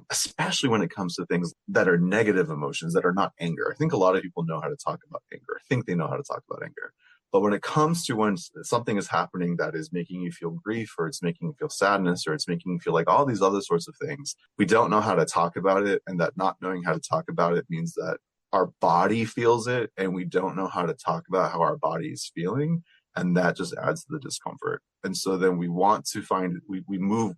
especially when it comes to things that are negative emotions that are not anger. I think a lot of people know how to talk about anger. I think they know how to talk about anger. But when it comes to when something is happening that is making you feel grief, or it's making you feel sadness, or it's making you feel like all these other sorts of things, we don't know how to talk about it. And that not knowing how to talk about it means that our body feels it, and we don't know how to talk about how our body is feeling. And that just adds to the discomfort. And so then we want to find, we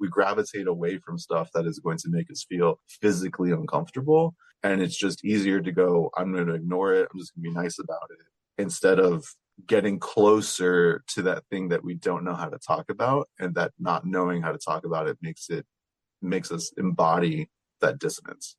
gravitate away from stuff that is going to make us feel physically uncomfortable. And it's just easier to go, I'm going to ignore it. I'm just going to be nice about it, instead of getting closer to that thing that we don't know how to talk about. And that not knowing how to talk about it makes us embody that dissonance.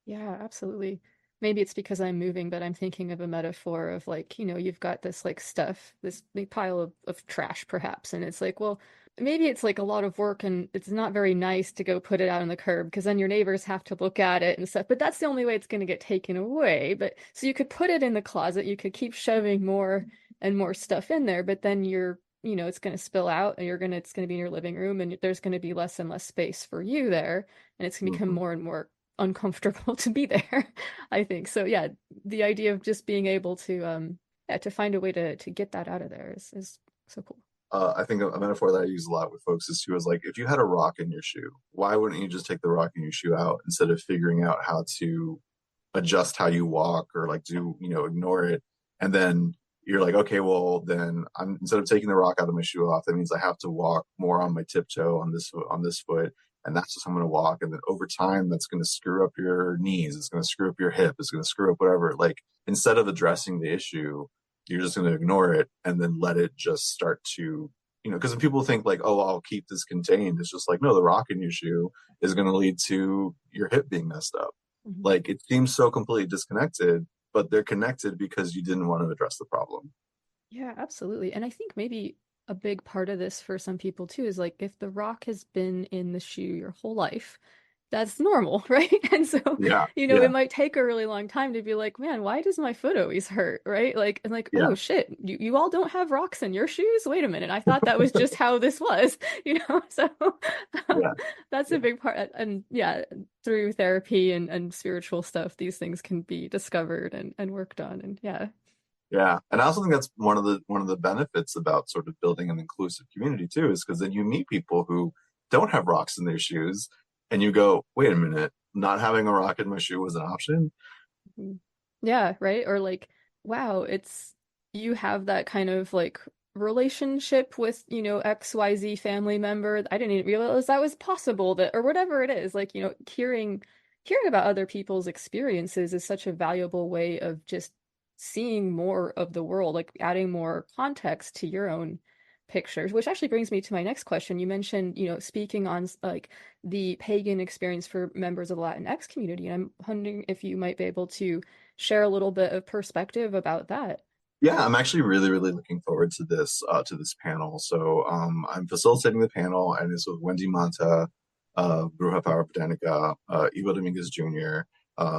Yeah, absolutely. Maybe it's because I'm moving, but I'm thinking of a metaphor of like, you've got this like stuff, this big pile of trash perhaps. And it's like, well, maybe it's like a lot of work and it's not very nice to go put it out on the curb because then your neighbors have to look at it and stuff. But that's the only way it's going to get taken away. But so you could put it in the closet, you could keep shoving more and more stuff in there, but then it's going to spill out and it's going to be in your living room and there's going to be less and less space for you there. And it's going to become
Mm-hmm.
more and more uncomfortable to be there. I think so. Yeah, the idea of just being able to to find a way to get that out of there is so cool.
I think a metaphor that I use a lot with folks is like, if you had a rock in your shoe, why wouldn't you just take the rock in your shoe out instead of figuring out how to adjust how you walk, or like ignore it? And then you're like, okay, well then instead of taking the rock out of my shoe off, that means I have to walk more on my tiptoe on this foot. And that's just how I'm going to walk. And then over time, that's going to screw up your knees. It's going to screw up your hip. It's going to screw up whatever. Like, instead of addressing the issue, you're just going to ignore it and then let it just start to, because when people think like, oh, I'll keep this contained, it's just like, no, the rock in your shoe is going to lead to your hip being messed up.
Mhm.
Like, it seems so completely disconnected, but they're connected because you didn't want to address the problem.
Yeah, absolutely. And I think maybe a big part of this for some people too is like if the rock has been in the shoe your whole life, that's normal, right? And so,
Yeah.
it
Yeah.
might take a really long time to be like, man, why does my foot always hurt? Right? Like, and like,
Yeah.
oh shit, you all don't have rocks in your shoes? Wait a minute. I thought that was just how this was, So
Yeah.
that's a
Yeah.
big part. And yeah, through therapy and spiritual stuff, these things can be discovered and worked on. And yeah.
Yeah. And I also think that's one of the benefits about sort of building an inclusive community too, is because then you meet people who don't have rocks in their shoes, and you go, wait a minute, not having a rock in my shoe was an option.
Mhm. Yeah, right? Or like, wow, it's you have that kind of like relationship with, XYZ family member. I didn't even realize that was possible that or whatever it is. Like, hearing about other people's experiences is such a valuable way of just seeing more of the world, like adding more context to your own pictures, which actually brings me to my next question. You mentioned, speaking on like the pagan experience for members of the Latinx community, and I'm wondering if you might be able to share a little bit of perspective about that.
Yeah, I'm actually really, really looking forward to this panel. So I'm facilitating the panel, and it's with Wendy Manta, Bruja Power Botanica, Ivo Dominguez Jr.,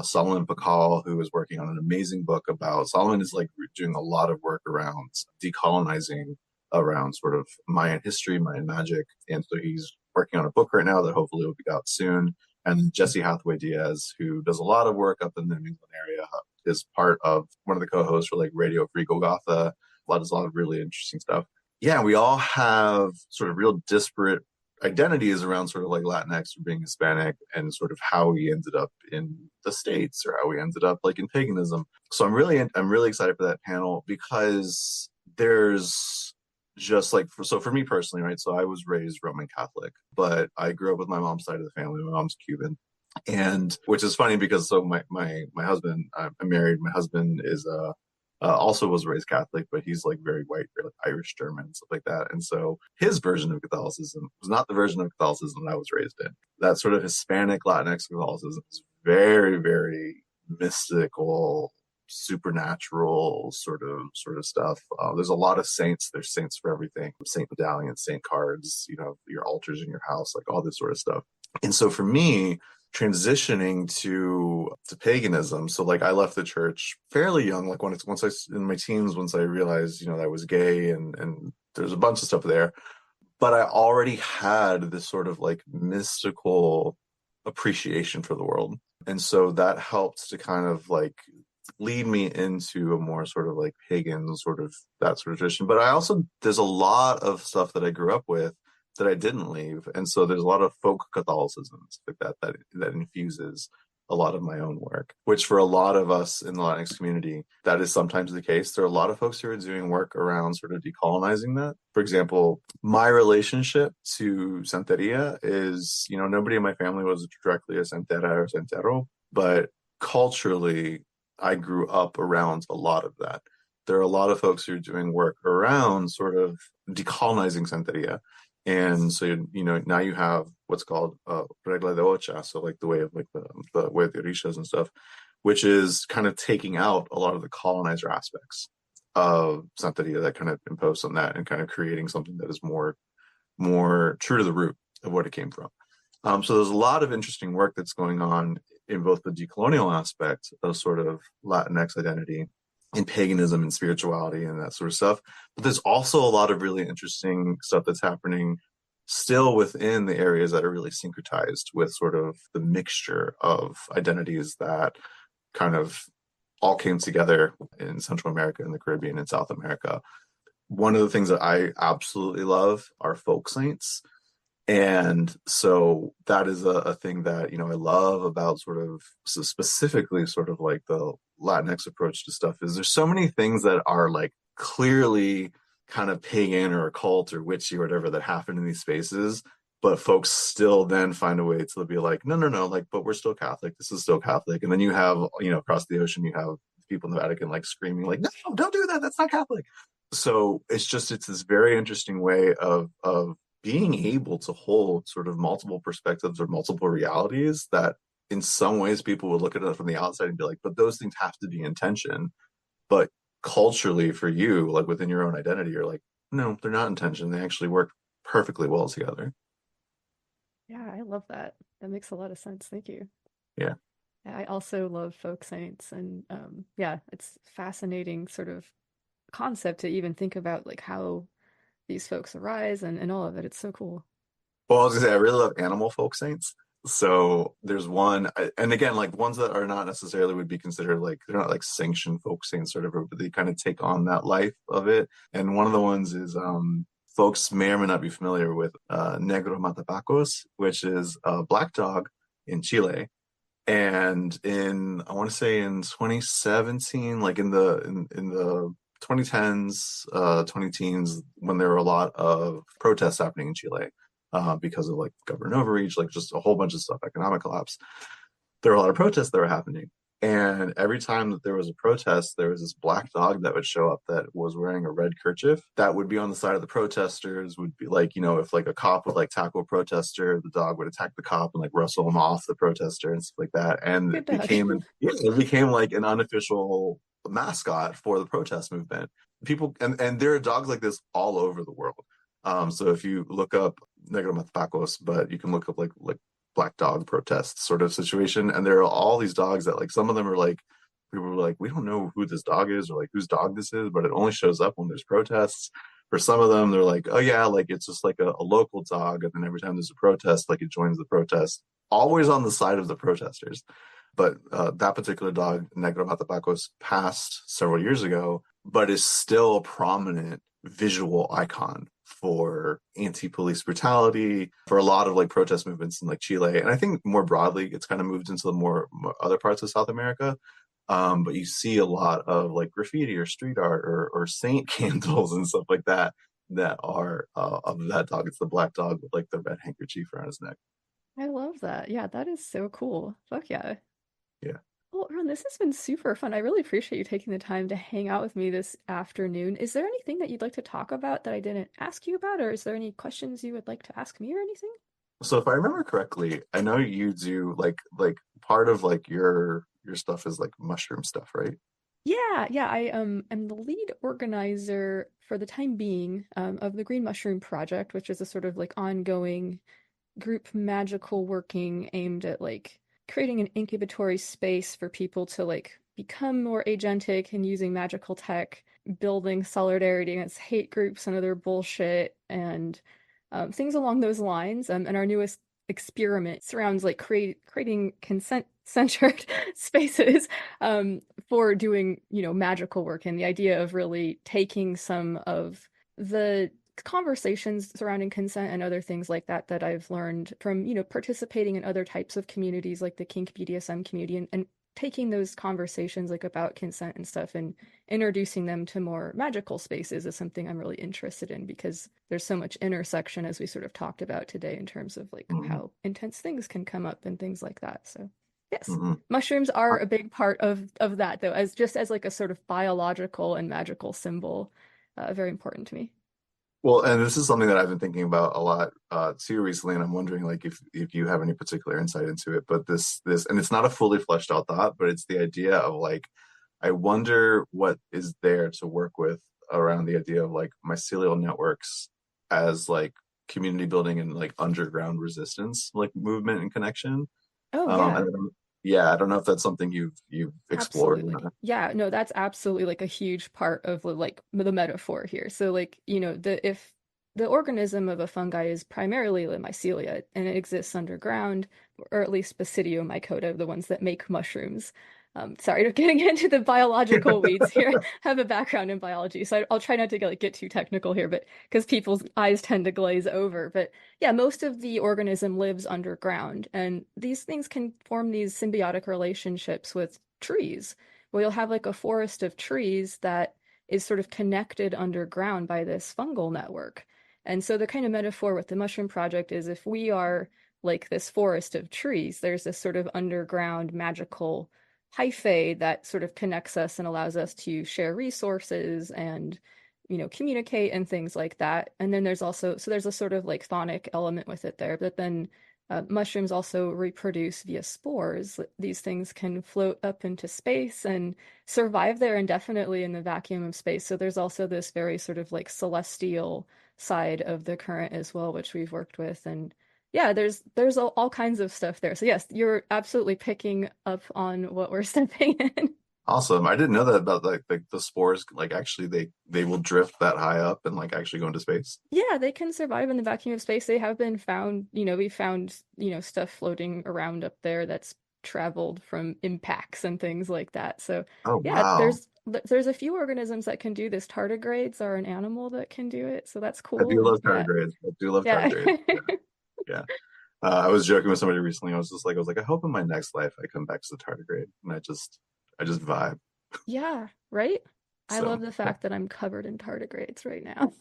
Solomon Pakal, who is working on an amazing book about. Solomon is like doing a lot of work around decolonizing around sort of Mayan history, Mayan magic, and so he's working on a book right now that hopefully will be out soon. And Jesse Hathaway Diaz, who does a lot of work up in the New England area, is part of one of the co-hosts for like Radio Free Golgotha. Does a lot of really interesting stuff. Yeah, we all have sort of real disparate identities around sort of like Latinx or being Hispanic, and sort of how we ended up in the States, or how we ended up like in paganism. So I'm really excited for that panel, because there's just like for me personally, right? So I was raised Roman Catholic, but I grew up with my mom's side of the family. My mom's Cuban, and which is funny because so my husband, I'm married. My husband is also was raised Catholic, but he's like very white, very like Irish German and stuff like that. And so his version of Catholicism was not the version of Catholicism that I was raised in. That sort of Hispanic Latinx Catholicism is very, very mystical, supernatural sort of stuff. There's a lot of saints. There's saints for everything. Saint medallions, saint cards. You know, your altars in your house, like all this sort of stuff. And so for me, transitioning to paganism. So like I left the church fairly young, like once I in my teens, once I realized, that I was gay and there's a bunch of stuff there. But I already had this sort of like mystical appreciation for the world. And so that helped to kind of like lead me into a more sort of like pagan sort of that sort of tradition. But I also, there's a lot of stuff that I grew up with that I didn't leave. And so there's a lot of folk Catholicism like that infuses a lot of my own work, which for a lot of us in the Latinx community, that is sometimes the case. There are a lot of folks who are doing work around sort of decolonizing that. For example, my relationship to Santeria is, nobody in my family was directly a Santera or Santero, but culturally, I grew up around a lot of that. There are a lot of folks who are doing work around sort of decolonizing Santeria. And so, now you have what's called regla de ocha, so like the way of like the way of the orishas and stuff, which is kind of taking out a lot of the colonizer aspects of Santeria that kind of impose on that and kind of creating something that is more true to the root of what it came from. So there's a lot of interesting work that's going on in both the decolonial aspect of sort of Latinx identity in paganism and spirituality and that sort of stuff. But there's also a lot of really interesting stuff that's happening still within the areas that are really syncretized with sort of the mixture of identities that kind of all came together in Central America and the Caribbean and South America. One of the things that I absolutely love are folk saints. And so that is a thing that, I love about sort of specifically sort of like the Latinx approach to stuff is there's so many things that are like clearly kind of pagan or occult or witchy or whatever that happen in these spaces, but folks still then find a way to be like, no, like, but we're still Catholic. This is still Catholic. And then you have, across the ocean, you have people in the Vatican like screaming like, no, don't do that. That's not Catholic. So it's this very interesting way of being able to hold sort of multiple perspectives or multiple realities that in some ways people would look at it from the outside and be like, but those things have to be in tension. But culturally for you, like within your own identity, you're like, no, they're not in tension. They actually work perfectly well together.
Yeah, I love that. That makes a lot of sense. Thank you.
Yeah.
I also love folk saints, and it's fascinating sort of concept to even think about like how these folks arise and all of it. It's so cool.
Well, I was gonna say I really love animal folk saints. So there's one, and again, like ones that are not necessarily would be considered like they're not like sanctioned folk saints sort of, but they kind of take on that life of it. And one of the ones is folks may or may not be familiar with Negro Matapacos, which is a black dog in Chile. And I want to say in 2017, like in the 2010s, 20 teens, when there were a lot of protests happening in Chile because of like government overreach, like just a whole bunch of stuff, economic collapse. There were a lot of protests that were happening. And every time that there was a protest, there was this black dog that would show up that was wearing a red kerchief that would be on the side of the protesters, would be like, if like a cop would like tackle a protester, the dog would attack the cop and like wrestle him off the protester and stuff like that. And
Good dog.
it became like an unofficial mascot for the protest movement. People, and there are dogs like this all over the world. So if you look up Negro Matapacos, but you can look up like black dog protest sort of situation, and there are all these dogs that like some of them are like people are like, we don't know who this dog is or like whose dog this is, but it only shows up when there's protests. For some of them they're like, oh yeah, like it's just like a local dog, and then every time there's a protest, like it joins the protest, always on the side of the protesters. But that particular dog, Negro Matapacos, passed several years ago, but is still a prominent visual icon for anti-police brutality, for a lot of like protest movements in like Chile. And I think more broadly, it's kind of moved into the more other parts of South America. But you see a lot of like graffiti or street art or saint candles and stuff like that are of that dog. It's the black dog with like the red handkerchief around his neck.
I love that. Yeah, that is so cool. Fuck yeah.
Yeah.
Well, Ron, this has been super fun. I really appreciate you taking the time to hang out with me this afternoon. Is there anything that you'd like to talk about that I didn't ask you about, or is there any questions you would like to ask me or anything?
So if I remember correctly, I know you do like part of like your stuff is like mushroom stuff, right?
Yeah. I am the lead organizer for the time being of the Green Mushroom Project, which is a sort of like ongoing group magical working aimed at like creating an incubatory space for people to like become more agentic and using magical tech, building solidarity against hate groups and other bullshit, and things along those lines. And our newest experiment surrounds like creating consent-centered spaces for doing, magical work, and the idea of really taking some of the conversations surrounding consent and other things like that I've learned from, participating in other types of communities like the kink BDSM community, and taking those conversations like about consent and stuff and introducing them to more magical spaces is something I'm really interested in, because there's so much intersection, as we sort of talked about today, in terms of like how intense things can come up and things like that. So yes, mushrooms are a big part of that, though, as like a sort of biological and magical symbol, very important to me.
Well, and this is something that I've been thinking about a lot too recently, and I'm wondering like if you have any particular insight into it. But this and it's not a fully fleshed out thought, but it's the idea of like, I wonder what is there to work with around the idea of like mycelial networks as like community building and like underground resistance, like movement and connection.
Oh yeah.
Yeah, I don't know if that's something you've explored.
Absolutely. Yeah, no, that's absolutely like a huge part of like the metaphor here. So like, if the organism of a fungi is primarily the mycelia and it exists underground, or at least Basidiomycota, the ones that make mushrooms. Sorry, getting into the biological weeds here. I have a background in biology, so I'll try not to get too technical here, but because people's eyes tend to glaze over. But yeah, most of the organism lives underground, and these things can form these symbiotic relationships with trees. Well, you'll have like a forest of trees that is sort of connected underground by this fungal network. And so the kind of metaphor with the mushroom project is, if we are like this forest of trees, there's this sort of underground magical hyphae that sort of connects us and allows us to share resources and, communicate and things like that. And then there's a sort of like thonic element with it there. But then mushrooms also reproduce via spores. These things can float up into space and survive there indefinitely in the vacuum of space. So there's also this very sort of like celestial side of the current as well, which we've worked with. And yeah, there's all kinds of stuff there. So yes, you're absolutely picking up on what we're stepping in.
Awesome. I didn't know that about like the spores. Like actually, they will drift that high up and like actually go into space.
Yeah, they can survive in the vacuum of space. They have been found. We found stuff floating around up there that's traveled from impacts and things like that. So
Oh
yeah,
wow.
there's a few organisms that can do this. Tardigrades are an animal that can do it, so that's
I
cool.
do
And
love
yeah,
tardigrades. I do love
yeah.
tardigrades. Yeah. I was joking with somebody recently. I was like, I hope in my next life I come back to the tardigrade, and I just vibe.
Yeah, right? I
So
love the fact that I'm covered in tardigrades right now.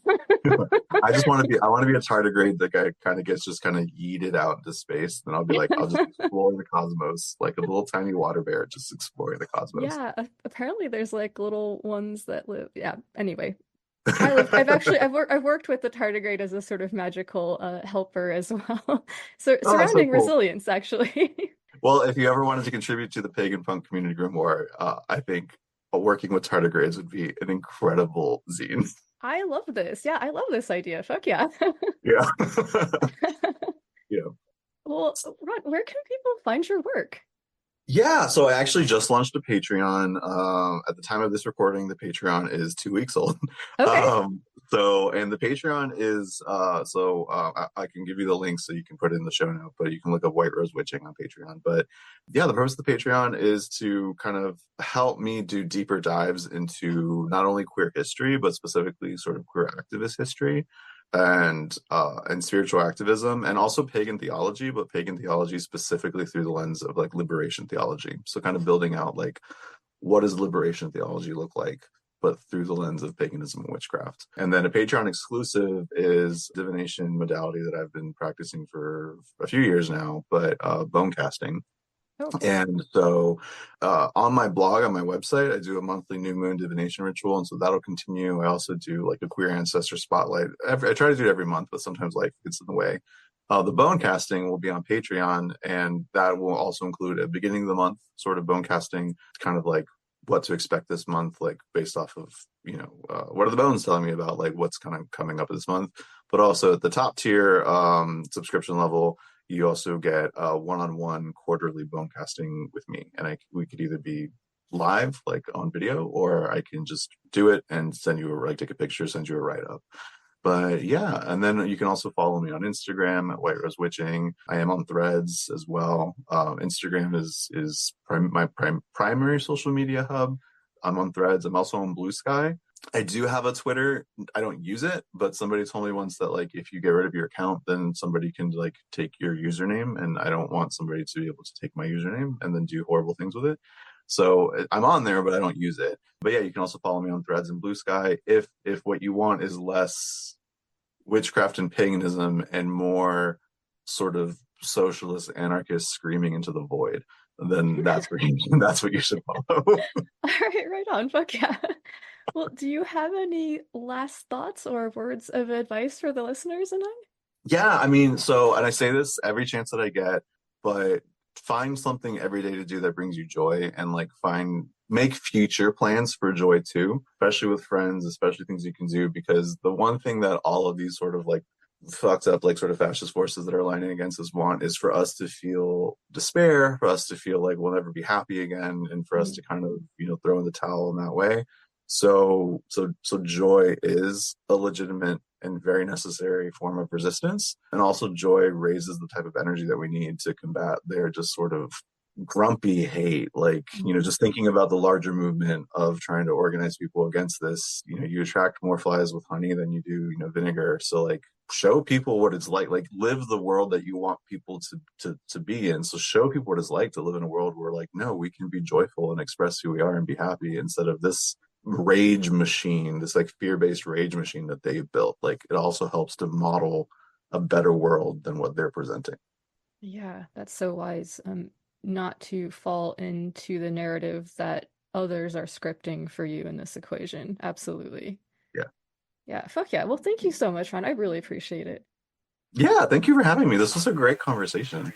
I want to be a tardigrade that guy kind of gets just kind of yeeted out into space. Then I'll be like, I'll just explore the cosmos like a little tiny water bear, just exploring the cosmos.
Yeah, apparently there's like little ones that live. Yeah, anyway. I've worked with the tardigrade as a sort of magical helper as well. So
Oh, that's so
surrounding
cool.
resilience, actually.
Well, if you ever wanted to contribute to the Pagan Punk Community Grimoire, I think working with tardigrades would be an incredible zine.
I love this. Yeah, I love this idea. Fuck yeah.
Yeah. Yeah.
Well, Ron, where can people find your work?
Yeah, so I actually just launched a Patreon. At the time of this recording, the Patreon is 2 weeks old.
Okay.
And the Patreon is I can give you the link so you can put it in the show note, but you can look up White Rose Witching on Patreon. But yeah, the purpose of the Patreon is to kind of help me do deeper dives into not only queer history, but specifically sort of queer activist history and spiritual activism, and also pagan theology, but pagan theology specifically through the lens of like liberation theology. So kind of building out like, what does liberation theology look like, but through the lens of paganism and witchcraft. And then a Patreon exclusive is divination modality that I've been practicing for a few years now, but bone casting.
Oh, cool.
And so on my blog, on my website, I do a monthly new moon divination ritual. And so that'll continue. I also do like a queer ancestor spotlight. I try to do it every month, but sometimes life gets in the way. The bone casting will be on Patreon, and that will also include a beginning of the month sort of bone casting, kind of like what to expect this month, like based off of, what are the bones telling me about like what's kind of coming up this month. But also at the top tier subscription level, you also get a one-on-one quarterly bone casting with me, and we could either be live, like on video, or I can just do it and send you take a picture, send you a write-up. But yeah, and then you can also follow me on Instagram at White Rose Witching. I am on Threads as well. Instagram is my primary social media hub. I'm on Threads. I'm also on Blue Sky. I do have a Twitter. I don't use it, but somebody told me once that if you get rid of your account, then somebody can take your username, and I don't want somebody to be able to take my username and then do horrible things with it. So I'm on there, but I don't use it. But yeah, you can also follow me on Threads and Blue Sky if what you want is less witchcraft and paganism and more sort of socialist anarchist screaming into the void, then that's what you should follow.
All right on. Fuck yeah. Well, do you have any last thoughts or words of advice for the listeners and I?
Yeah, I mean, and I say this every chance that I get, but find something every day to do that brings you joy, and make future plans for joy too, especially with friends, especially things you can do, because the one thing that all of these sort of fucked up sort of fascist forces that are aligning against us want is for us to feel despair, for us to feel like we'll never be happy again, and for us to kind of throw in the towel in that way. So joy is a legitimate and very necessary form of resistance, and also joy raises the type of energy that we need to combat their just sort of grumpy hate. Just thinking about the larger movement of trying to organize people against this, you attract more flies with honey than you do vinegar. So show people what it's like live the world that you want people to be in. So show people what it's like to live in a world where no, we can be joyful and express who we are and be happy, instead of this rage machine, this fear-based rage machine that they built. It also helps to model a better world than what they're presenting. Yeah,
that's so wise. Not to fall into the narrative that others are scripting for you in this equation. Absolutely. Yeah, fuck yeah. Well, thank you so much, Ron. I really appreciate it.
Yeah, thank you for having me. This was a great conversation.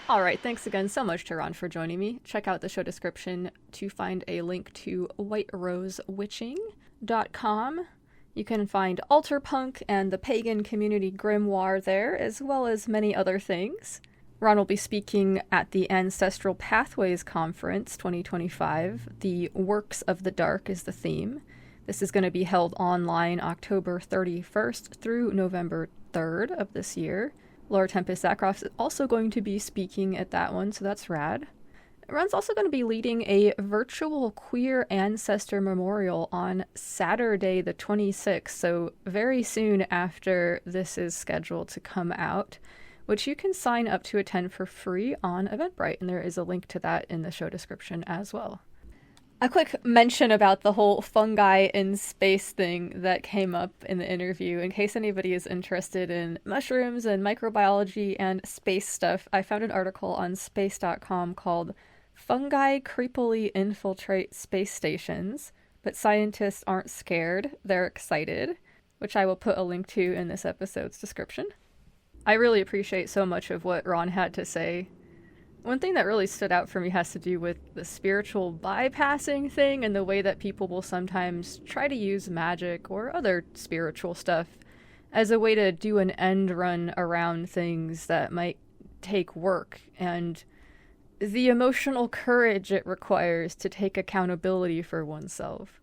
All right, thanks again so much to Ron for joining me. Check out the show description to find a link to whiterosewitching.com. You can find Altar Punk and the Pagan Community Grimoire there, as well as many other things. Ron will be speaking at the Ancestral Pathways Conference 2025. The Works of the Dark is the theme. This is going to be held online October 31st through November 3rd of this year. Laura Tempest Zakroff is also going to be speaking at that one, so that's rad. Ron's also going to be leading a virtual Queer Ancestor Memorial on Saturday the 26th, so very soon after this is scheduled to come out, which you can sign up to attend for free on Eventbrite, and there is a link to that in the show description as well. A quick mention about the whole fungi in space thing that came up in the interview. In case anybody is interested in mushrooms and microbiology and space stuff, I found an article on space.com called Fungi Creepily Infiltrate Space Stations, but scientists aren't scared, they're excited, which I will put a link to in this episode's description. I really appreciate so much of what Ron had to say. One thing that really stood out for me has to do with the spiritual bypassing thing and the way that people will sometimes try to use magic or other spiritual stuff as a way to do an end run around things that might take work, and the emotional courage it requires to take accountability for oneself.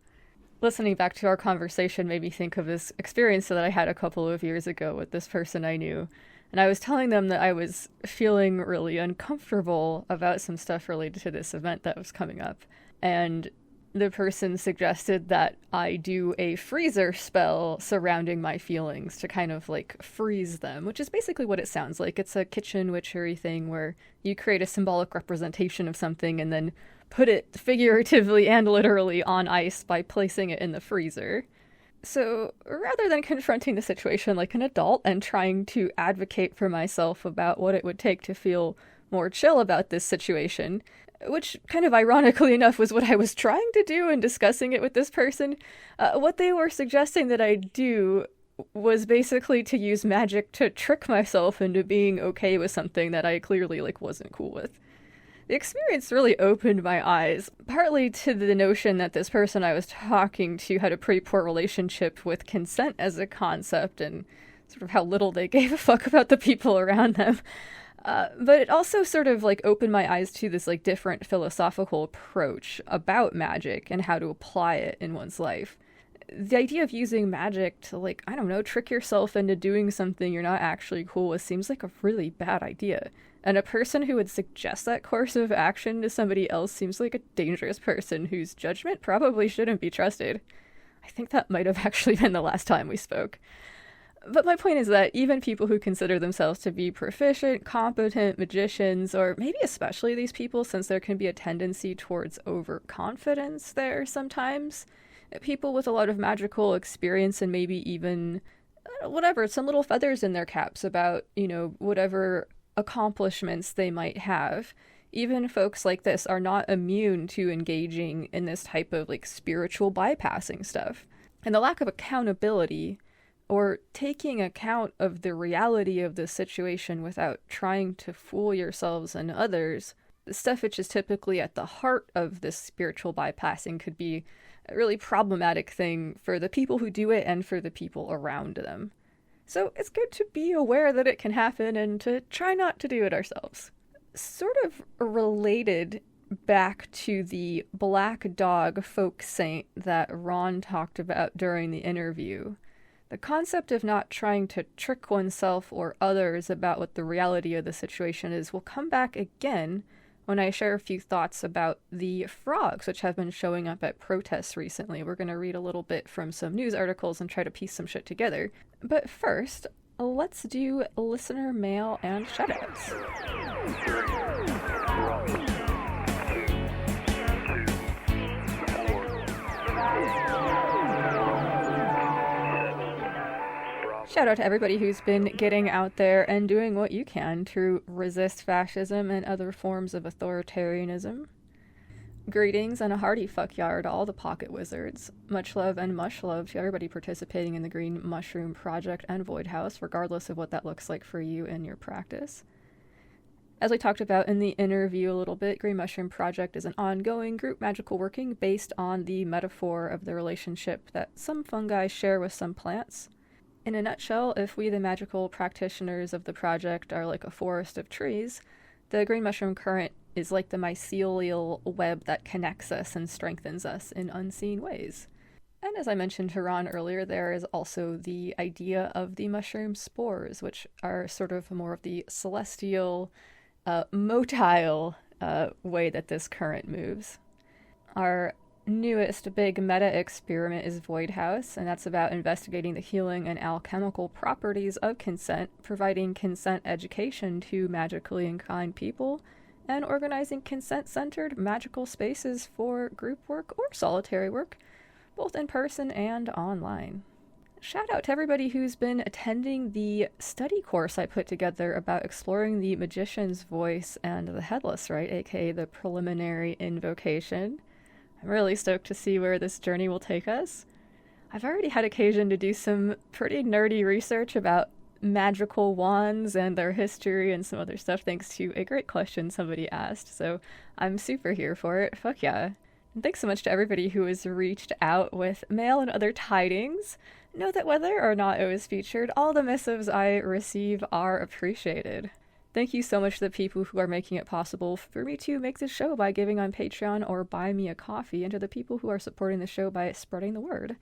Listening back to our conversation made me think of this experience that I had a couple of years ago with this person I knew. And I was telling them that I was feeling really uncomfortable about some stuff related to this event that was coming up. And the person suggested that I do a freezer spell surrounding my feelings to kind of freeze them, which is basically what it sounds like. It's a kitchen witchery thing where you create a symbolic representation of something and then put it figuratively and literally on ice by placing it in the freezer. So rather than confronting the situation like an adult and trying to advocate for myself about what it would take to feel more chill about this situation, which kind of ironically enough was what I was trying to do in discussing it with this person, what they were suggesting that I do was basically to use magic to trick myself into being okay with something that I clearly wasn't cool with. The experience really opened my eyes, partly to the notion that this person I was talking to had a pretty poor relationship with consent as a concept and sort of how little they gave a fuck about the people around them. But it also sort of opened my eyes to this different philosophical approach about magic and how to apply it in one's life. The idea of using magic to I don't know, trick yourself into doing something you're not actually cool with seems like a really bad idea. And a person who would suggest that course of action to somebody else seems like a dangerous person whose judgment probably shouldn't be trusted. I think that might have actually been the last time we spoke. But my point is that even people who consider themselves to be proficient, competent magicians, or maybe especially these people, since there can be a tendency towards overconfidence there sometimes, people with a lot of magical experience and maybe even, some little feathers in their caps about, whatever accomplishments they might have, even folks like this are not immune to engaging in this type of spiritual bypassing stuff. And the lack of accountability or taking account of the reality of the situation without trying to fool yourselves and others, the stuff which is typically at the heart of this spiritual bypassing, could be a really problematic thing for the people who do it and for the people around them. So it's good to be aware that it can happen and to try not to do it ourselves. Sort of related back to the black dog folk saint that Ron talked about during the interview, the concept of not trying to trick oneself or others about what the reality of the situation is will come back again when I share a few thoughts about the frogs which have been showing up at protests recently. We're going to read a little bit from some news articles and try to piece some shit together. But first, let's do listener mail and shoutouts. Shout out to everybody who's been getting out there and doing what you can to resist fascism and other forms of authoritarianism. Greetings and a hearty fuck yard to all the pocket wizards. Much love and much love to everybody participating in the Green Mushroom Project and Void House, regardless of what that looks like for you in your practice. As we talked about in the interview a little bit, Green Mushroom Project is an ongoing group magical working based on the metaphor of the relationship that some fungi share with some plants. In a nutshell, if we, the magical practitioners of the project, are like a forest of trees, the green mushroom current is like the mycelial web that connects us and strengthens us in unseen ways. And as I mentioned to Ron earlier, there is also the idea of the mushroom spores, which are sort of more of the celestial, motile way that this current moves. Our newest big meta experiment is Void House, and that's about investigating the healing and alchemical properties of consent, providing consent education to magically inclined people, and organizing consent-centered magical spaces for group work or solitary work, both in person and online. Shout out to everybody who's been attending the study course I put together about exploring the magician's voice and the headless rite, aka the preliminary invocation. I'm really stoked to see where this journey will take us. I've already had occasion to do some pretty nerdy research about magical wands and their history and some other stuff thanks to a great question somebody asked, so I'm super here for it. Fuck yeah. And thanks so much to everybody who has reached out with mail and other tidings. Know that whether or not it was featured, all the missives I receive are appreciated. Thank you so much to the people who are making it possible for me to make this show by giving on Patreon or buy me a coffee, and to the people who are supporting the show by spreading the word.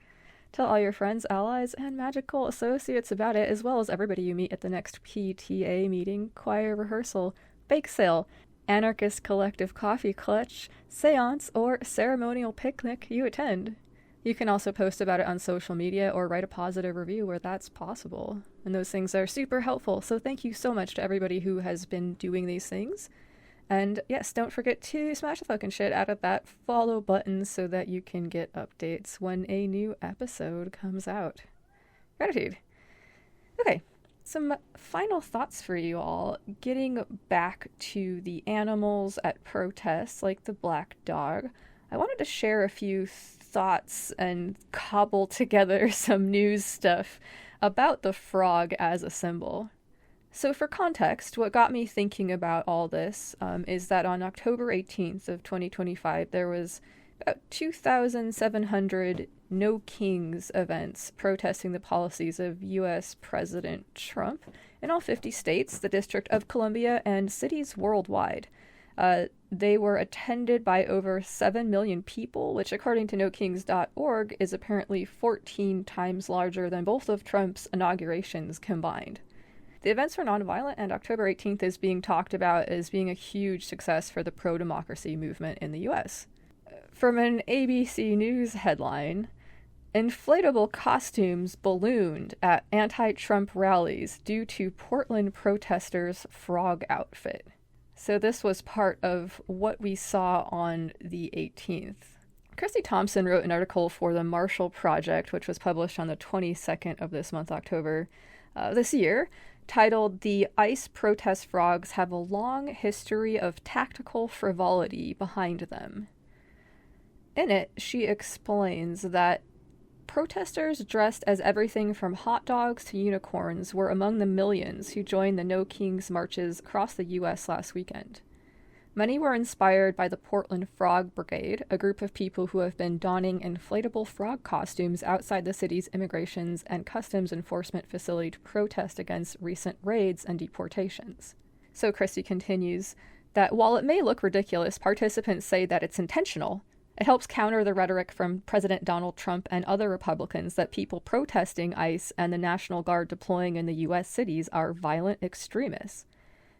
Tell all your friends, allies, and magical associates about it, as well as everybody you meet at the next PTA meeting, choir rehearsal, bake sale, anarchist collective coffee clutch, seance, or ceremonial picnic you attend. You can also post about it on social media or write a positive review where that's possible. And those things are super helpful, so thank you so much to everybody who has been doing these things. And yes, don't forget to smash the fucking shit out of that follow button so that you can get updates when a new episode comes out. Gratitude. Okay, some final thoughts for you all. Getting back to the animals at protests, like the black dog, I wanted to share a few thoughts and cobble together some news stuff about the frog as a symbol. So for context, what got me thinking about all this is that on October 18th of 2025, there was about 2,700 No Kings events protesting the policies of U.S. President Trump in all 50 states, the District of Columbia, and cities worldwide. They were attended by over 7 million people, which according to NoKings.org is apparently 14 times larger than both of Trump's inaugurations combined. The events were nonviolent, and October 18th is being talked about as being a huge success for the pro-democracy movement in the U.S. From an ABC News headline, inflatable costumes ballooned at anti-Trump rallies due to Portland protesters' frog outfit. So this was part of what we saw on the 18th. Christy Thompson wrote an article for the Marshall Project, which was published on the 22nd of this month, October, this year, titled "The ICE Protest Frogs Have a Long History of Tactical Frivolity Behind Them." In it, she explains that protesters dressed as everything from hot dogs to unicorns were among the millions who joined the No Kings marches across the U.S. last weekend. Many were inspired by the Portland Frog Brigade, a group of people who have been donning inflatable frog costumes outside the city's immigrations and customs enforcement facility to protest against recent raids and deportations. So Christie continues that while it may look ridiculous, participants say that it's intentional. It helps counter the rhetoric from President Donald Trump and other Republicans that people protesting ICE and the National Guard deploying in the U.S. cities are violent extremists.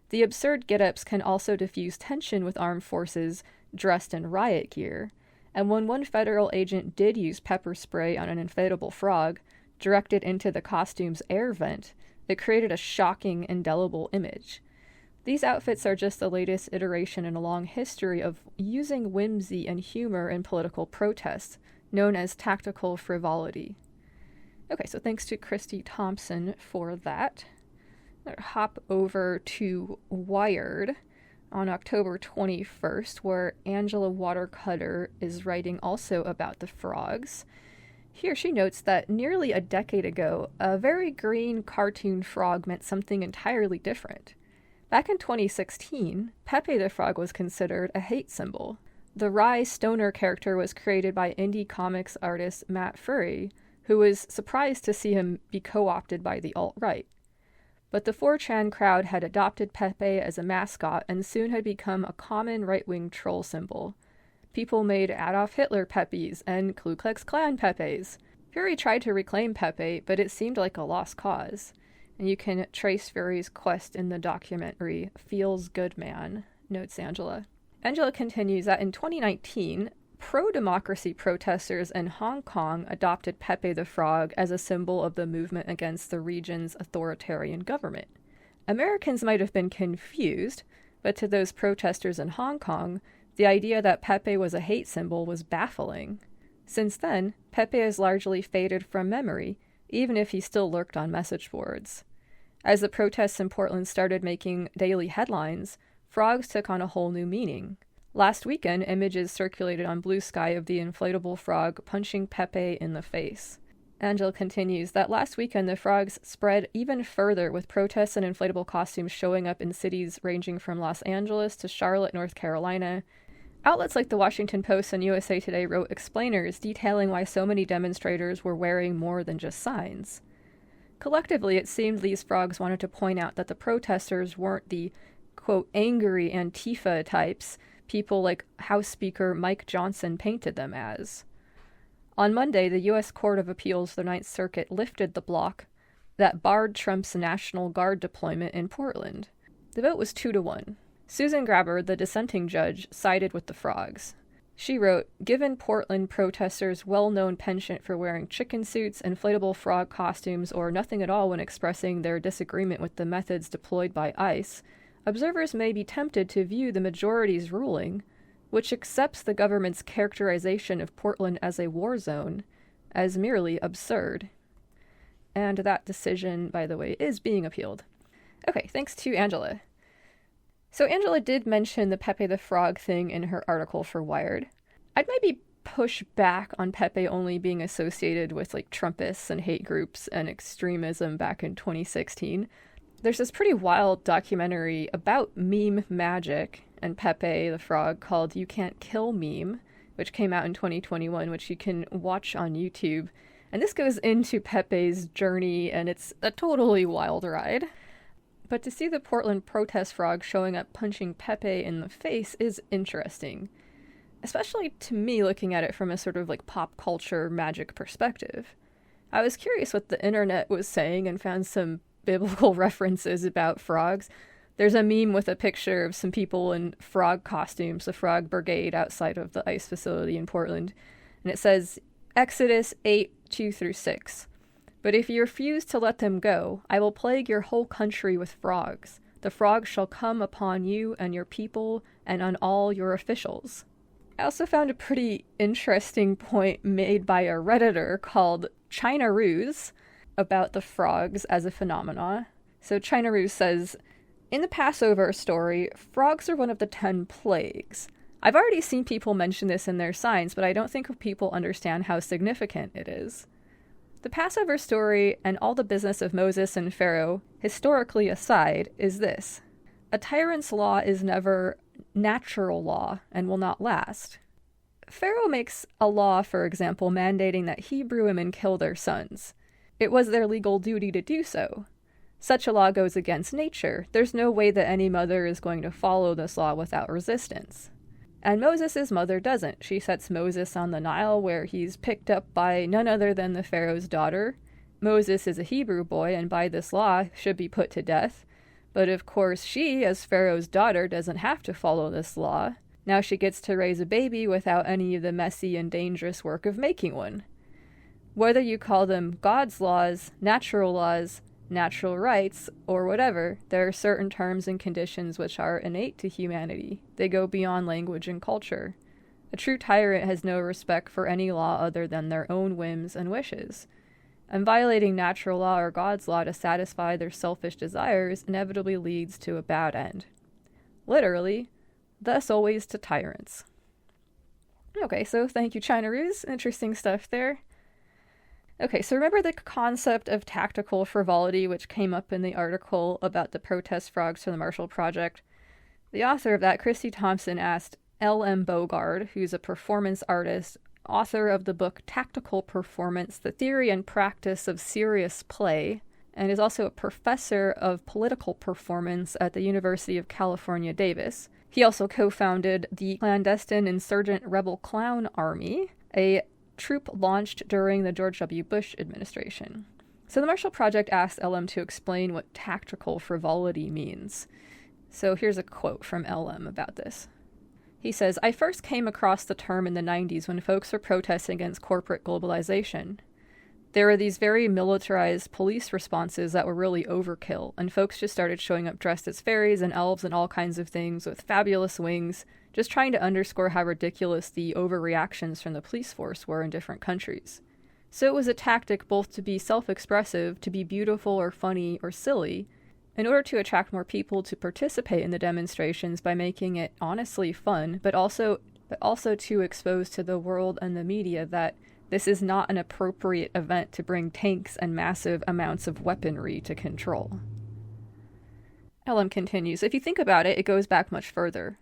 The absurd get-ups can also diffuse tension with armed forces dressed in riot gear, and when one federal agent did use pepper spray on an inflatable frog, directed into the costume's air vent, it created a shocking, indelible image. These outfits are just the latest iteration in a long history of using whimsy and humor in political protests, known as tactical frivolity. Okay, so thanks to Christy Thompson for that. Hop over to Wired on October 21st, where Angela Watercutter is writing also about the frogs. Here she notes that nearly a decade ago, a very green cartoon frog meant something entirely different. Back in 2016, Pepe the Frog was considered a hate symbol. The wry stoner character was created by indie comics artist Matt Furry, who was surprised to see him be co-opted by the alt-right. But the 4chan crowd had adopted Pepe as a mascot and soon had become a common right-wing troll symbol. People made Adolf Hitler Pepes and Ku Klux Klan Pepes. Fury tried to reclaim Pepe, but it seemed like a lost cause. And you can trace Fury's quest in the documentary Feels Good Man, notes Angela. Angela continues that in 2019, pro-democracy protesters in Hong Kong adopted Pepe the Frog as a symbol of the movement against the region's authoritarian government. Americans might have been confused, but to those protesters in Hong Kong, the idea that Pepe was a hate symbol was baffling. Since then, Pepe has largely faded from memory, even if he still lurked on message boards. As the protests in Portland started making daily headlines, frogs took on a whole new meaning. Last weekend, images circulated on Blue Sky of the inflatable frog punching Pepe in the face. Angela continues that last weekend the frogs spread even further, with protests and inflatable costumes showing up in cities ranging from Los Angeles to Charlotte, North Carolina. Outlets like the Washington Post and USA Today wrote explainers detailing why so many demonstrators were wearing more than just signs. Collectively, it seemed these frogs wanted to point out that the protesters weren't the, quote, angry Antifa types people like House Speaker Mike Johnson painted them as. On Monday, the U.S. Court of Appeals for the Ninth Circuit lifted the block that barred Trump's National Guard deployment in Portland. The vote was 2-1. Susan Grabber, the dissenting judge, sided with the frogs. She wrote, "Given Portland protesters' well-known penchant for wearing chicken suits, inflatable frog costumes, or nothing at all when expressing their disagreement with the methods deployed by ICE, observers may be tempted to view the majority's ruling, which accepts the government's characterization of Portland as a war zone, as merely absurd." And that decision, by the way, is being appealed. Okay, thanks to Angela. So Angela did mention the Pepe the Frog thing in her article for Wired. I'd maybe push back on Pepe only being associated with like Trumpists and hate groups and extremism back in 2016, there's this pretty wild documentary about meme magic and Pepe the Frog called You Can't Kill Meme, which came out in 2021, which you can watch on YouTube. And this goes into Pepe's journey, and it's a totally wild ride. But to see the Portland protest frog showing up punching Pepe in the face is interesting. Especially to me, looking at it from a sort of like pop culture magic perspective. I was curious what the internet was saying and found some biblical references about frogs. There's a meme with a picture of some people in frog costumes, the Frog Brigade outside of the ICE facility in Portland. And it says, Exodus 8:2-6. But if you refuse to let them go, I will plague your whole country with frogs. The frogs shall come upon you and your people and on all your officials. I also found a pretty interesting point made by a Redditor called China Ruse about the frogs as a phenomena. So China Ruse says, in the Passover story, frogs are one of the 10 plagues. I've already seen people mention this in their signs, but I don't think people understand how significant it is. The Passover story and all the business of Moses and Pharaoh, historically aside, is this. A tyrant's law is never natural law and will not last. Pharaoh makes a law, for example, mandating that Hebrew women kill their sons. It was their legal duty to do so. Such a law goes against nature. There's no way that any mother is going to follow this law without resistance. And Moses' mother doesn't. She sets Moses on the Nile, where he's picked up by none other than the Pharaoh's daughter. Moses is a Hebrew boy, and by this law should be put to death. But of course she, as Pharaoh's daughter, doesn't have to follow this law. Now she gets to raise a baby without any of the messy and dangerous work of making one. Whether you call them God's laws, natural rights, or whatever, there are certain terms and conditions which are innate to humanity. They go beyond language and culture. A true tyrant has no respect for any law other than their own whims and wishes. And violating natural law or God's law to satisfy their selfish desires inevitably leads to a bad end. Literally, thus always to tyrants. Okay, so thank you, China Ruse. Interesting stuff there. Okay, so remember the concept of tactical frivolity, which came up in the article about the protest frogs for the Marshall Project? The author of that, Christy Thompson, asked L.M. Bogard, who's a performance artist, author of the book Tactical Performance, The Theory and Practice of Serious Play, and is also a professor of political performance at the University of California, Davis. He also co-founded the Clandestine Insurgent Rebel Clown Army, a troop launched during the George W. Bush administration. So the Marshall Project asked LM to explain what tactical frivolity means. So here's a quote from LM about this. He says, I first came across the term in the 90s when folks were protesting against corporate globalization. There were these very militarized police responses that were really overkill, and folks just started showing up dressed as fairies and elves and all kinds of things with fabulous wings, just trying to underscore how ridiculous the overreactions from the police force were in different countries. So it was a tactic both to be self-expressive, to be beautiful or funny or silly, in order to attract more people to participate in the demonstrations by making it honestly fun, but also to expose to the world and the media that this is not an appropriate event to bring tanks and massive amounts of weaponry to control. LM continues, if you think about it, it goes back much further.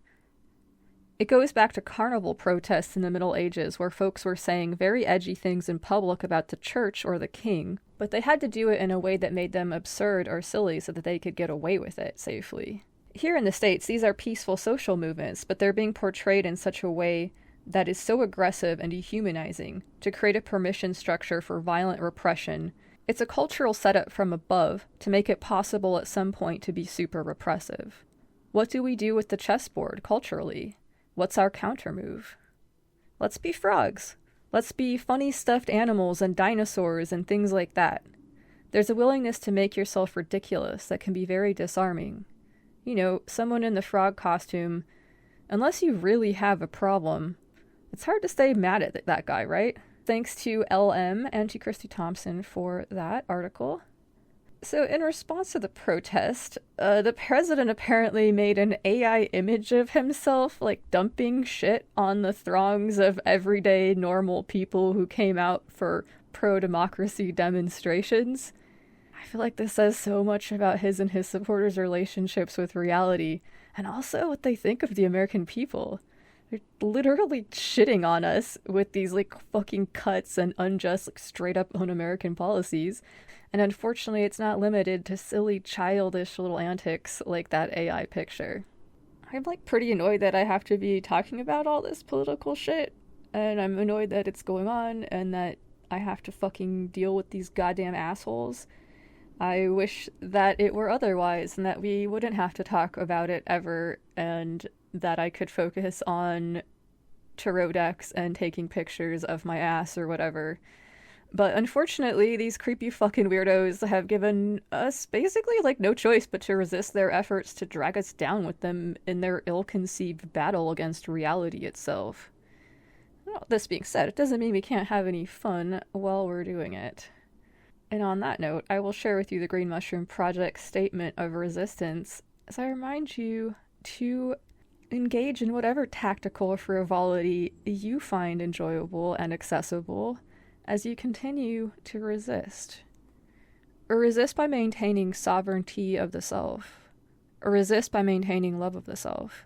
It goes back to carnival protests in the Middle Ages, where folks were saying very edgy things in public about the church or the king, but they had to do it in a way that made them absurd or silly so that they could get away with it safely. Here in the States, these are peaceful social movements, but they're being portrayed in such a way that is so aggressive and dehumanizing to create a permission structure for violent repression. It's a cultural setup from above to make it possible at some point to be super repressive. What do we do with the chessboard culturally? What's our countermove? Let's be frogs. Let's be funny stuffed animals and dinosaurs and things like that. There's a willingness to make yourself ridiculous that can be very disarming. You know, someone in the frog costume, unless you really have a problem, it's hard to stay mad at that guy, right? Thanks to LM and to Christy Thompson for that article. So in response to the protest, the president apparently made an AI image of himself, like dumping shit on the throngs of everyday normal people who came out for pro-democracy demonstrations. I feel like this says so much about his and his supporters' relationships with reality, and also what they think of the American people. They're literally shitting on us with these, like, fucking cuts and unjust, like, straight-up un-American policies. And unfortunately, it's not limited to silly, childish little antics like that AI picture. I'm, like, pretty annoyed that I have to be talking about all this political shit, and I'm annoyed that it's going on, and that I have to fucking deal with these goddamn assholes. I wish that it were otherwise, and that we wouldn't have to talk about it ever, and that I could focus on tarot decks and taking pictures of my ass or whatever. But unfortunately, these creepy fucking weirdos have given us basically, like, no choice but to resist their efforts to drag us down with them in their ill-conceived battle against reality itself. Well, this being said, it doesn't mean we can't have any fun while we're doing it. And on that note, I will share with you the Green Mushroom Project's statement of resistance as I remind you to engage in whatever tactical frivolity you find enjoyable and accessible as you continue to resist. Or resist by maintaining sovereignty of the self. Or resist by maintaining love of the self.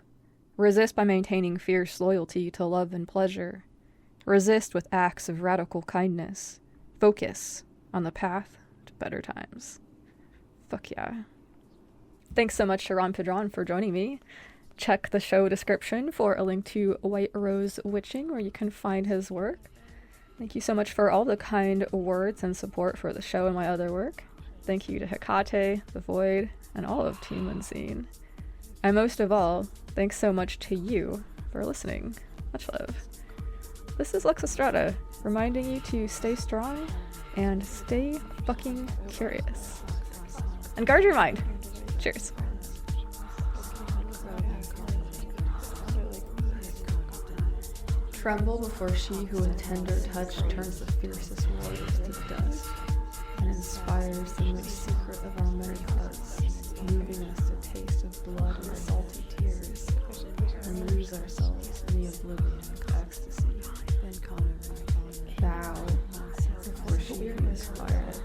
Resist by maintaining fierce loyalty to love and pleasure. Resist with acts of radical kindness. Focus on the path to better times. Fuck yeah. Thanks so much to Ron Padrón for joining me. Check the show description for a link to White Rose Witching, where you can find his work. Thank you so much for all the kind words and support for the show and my other work. Thank you to Hecate, The Void, and all of Team Unseen. And most of all, thanks so much to you for listening. Much love. This is Lux Estrada, reminding you to stay strong and stay fucking curious. And guard your mind. Cheers. Tremble before she who with tender touch turns the fiercest warriors to dust and inspires the most secret of our many hearts, moving us to taste of blood and salty tears, and lose ourselves in the oblivion of ecstasy. Bow before she who inspires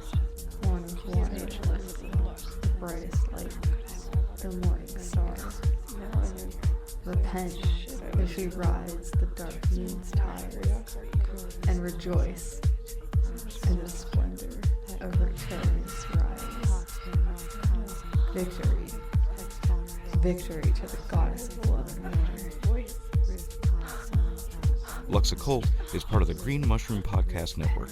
one of one ageless, the brightest light, the morning star. Repent as she rides the dark moon's tide, and rejoice in the splendor of her victorious rise. Victory. Victory to the goddess of love and war.
Lux Occult is part of the Green Mushroom Podcast Network.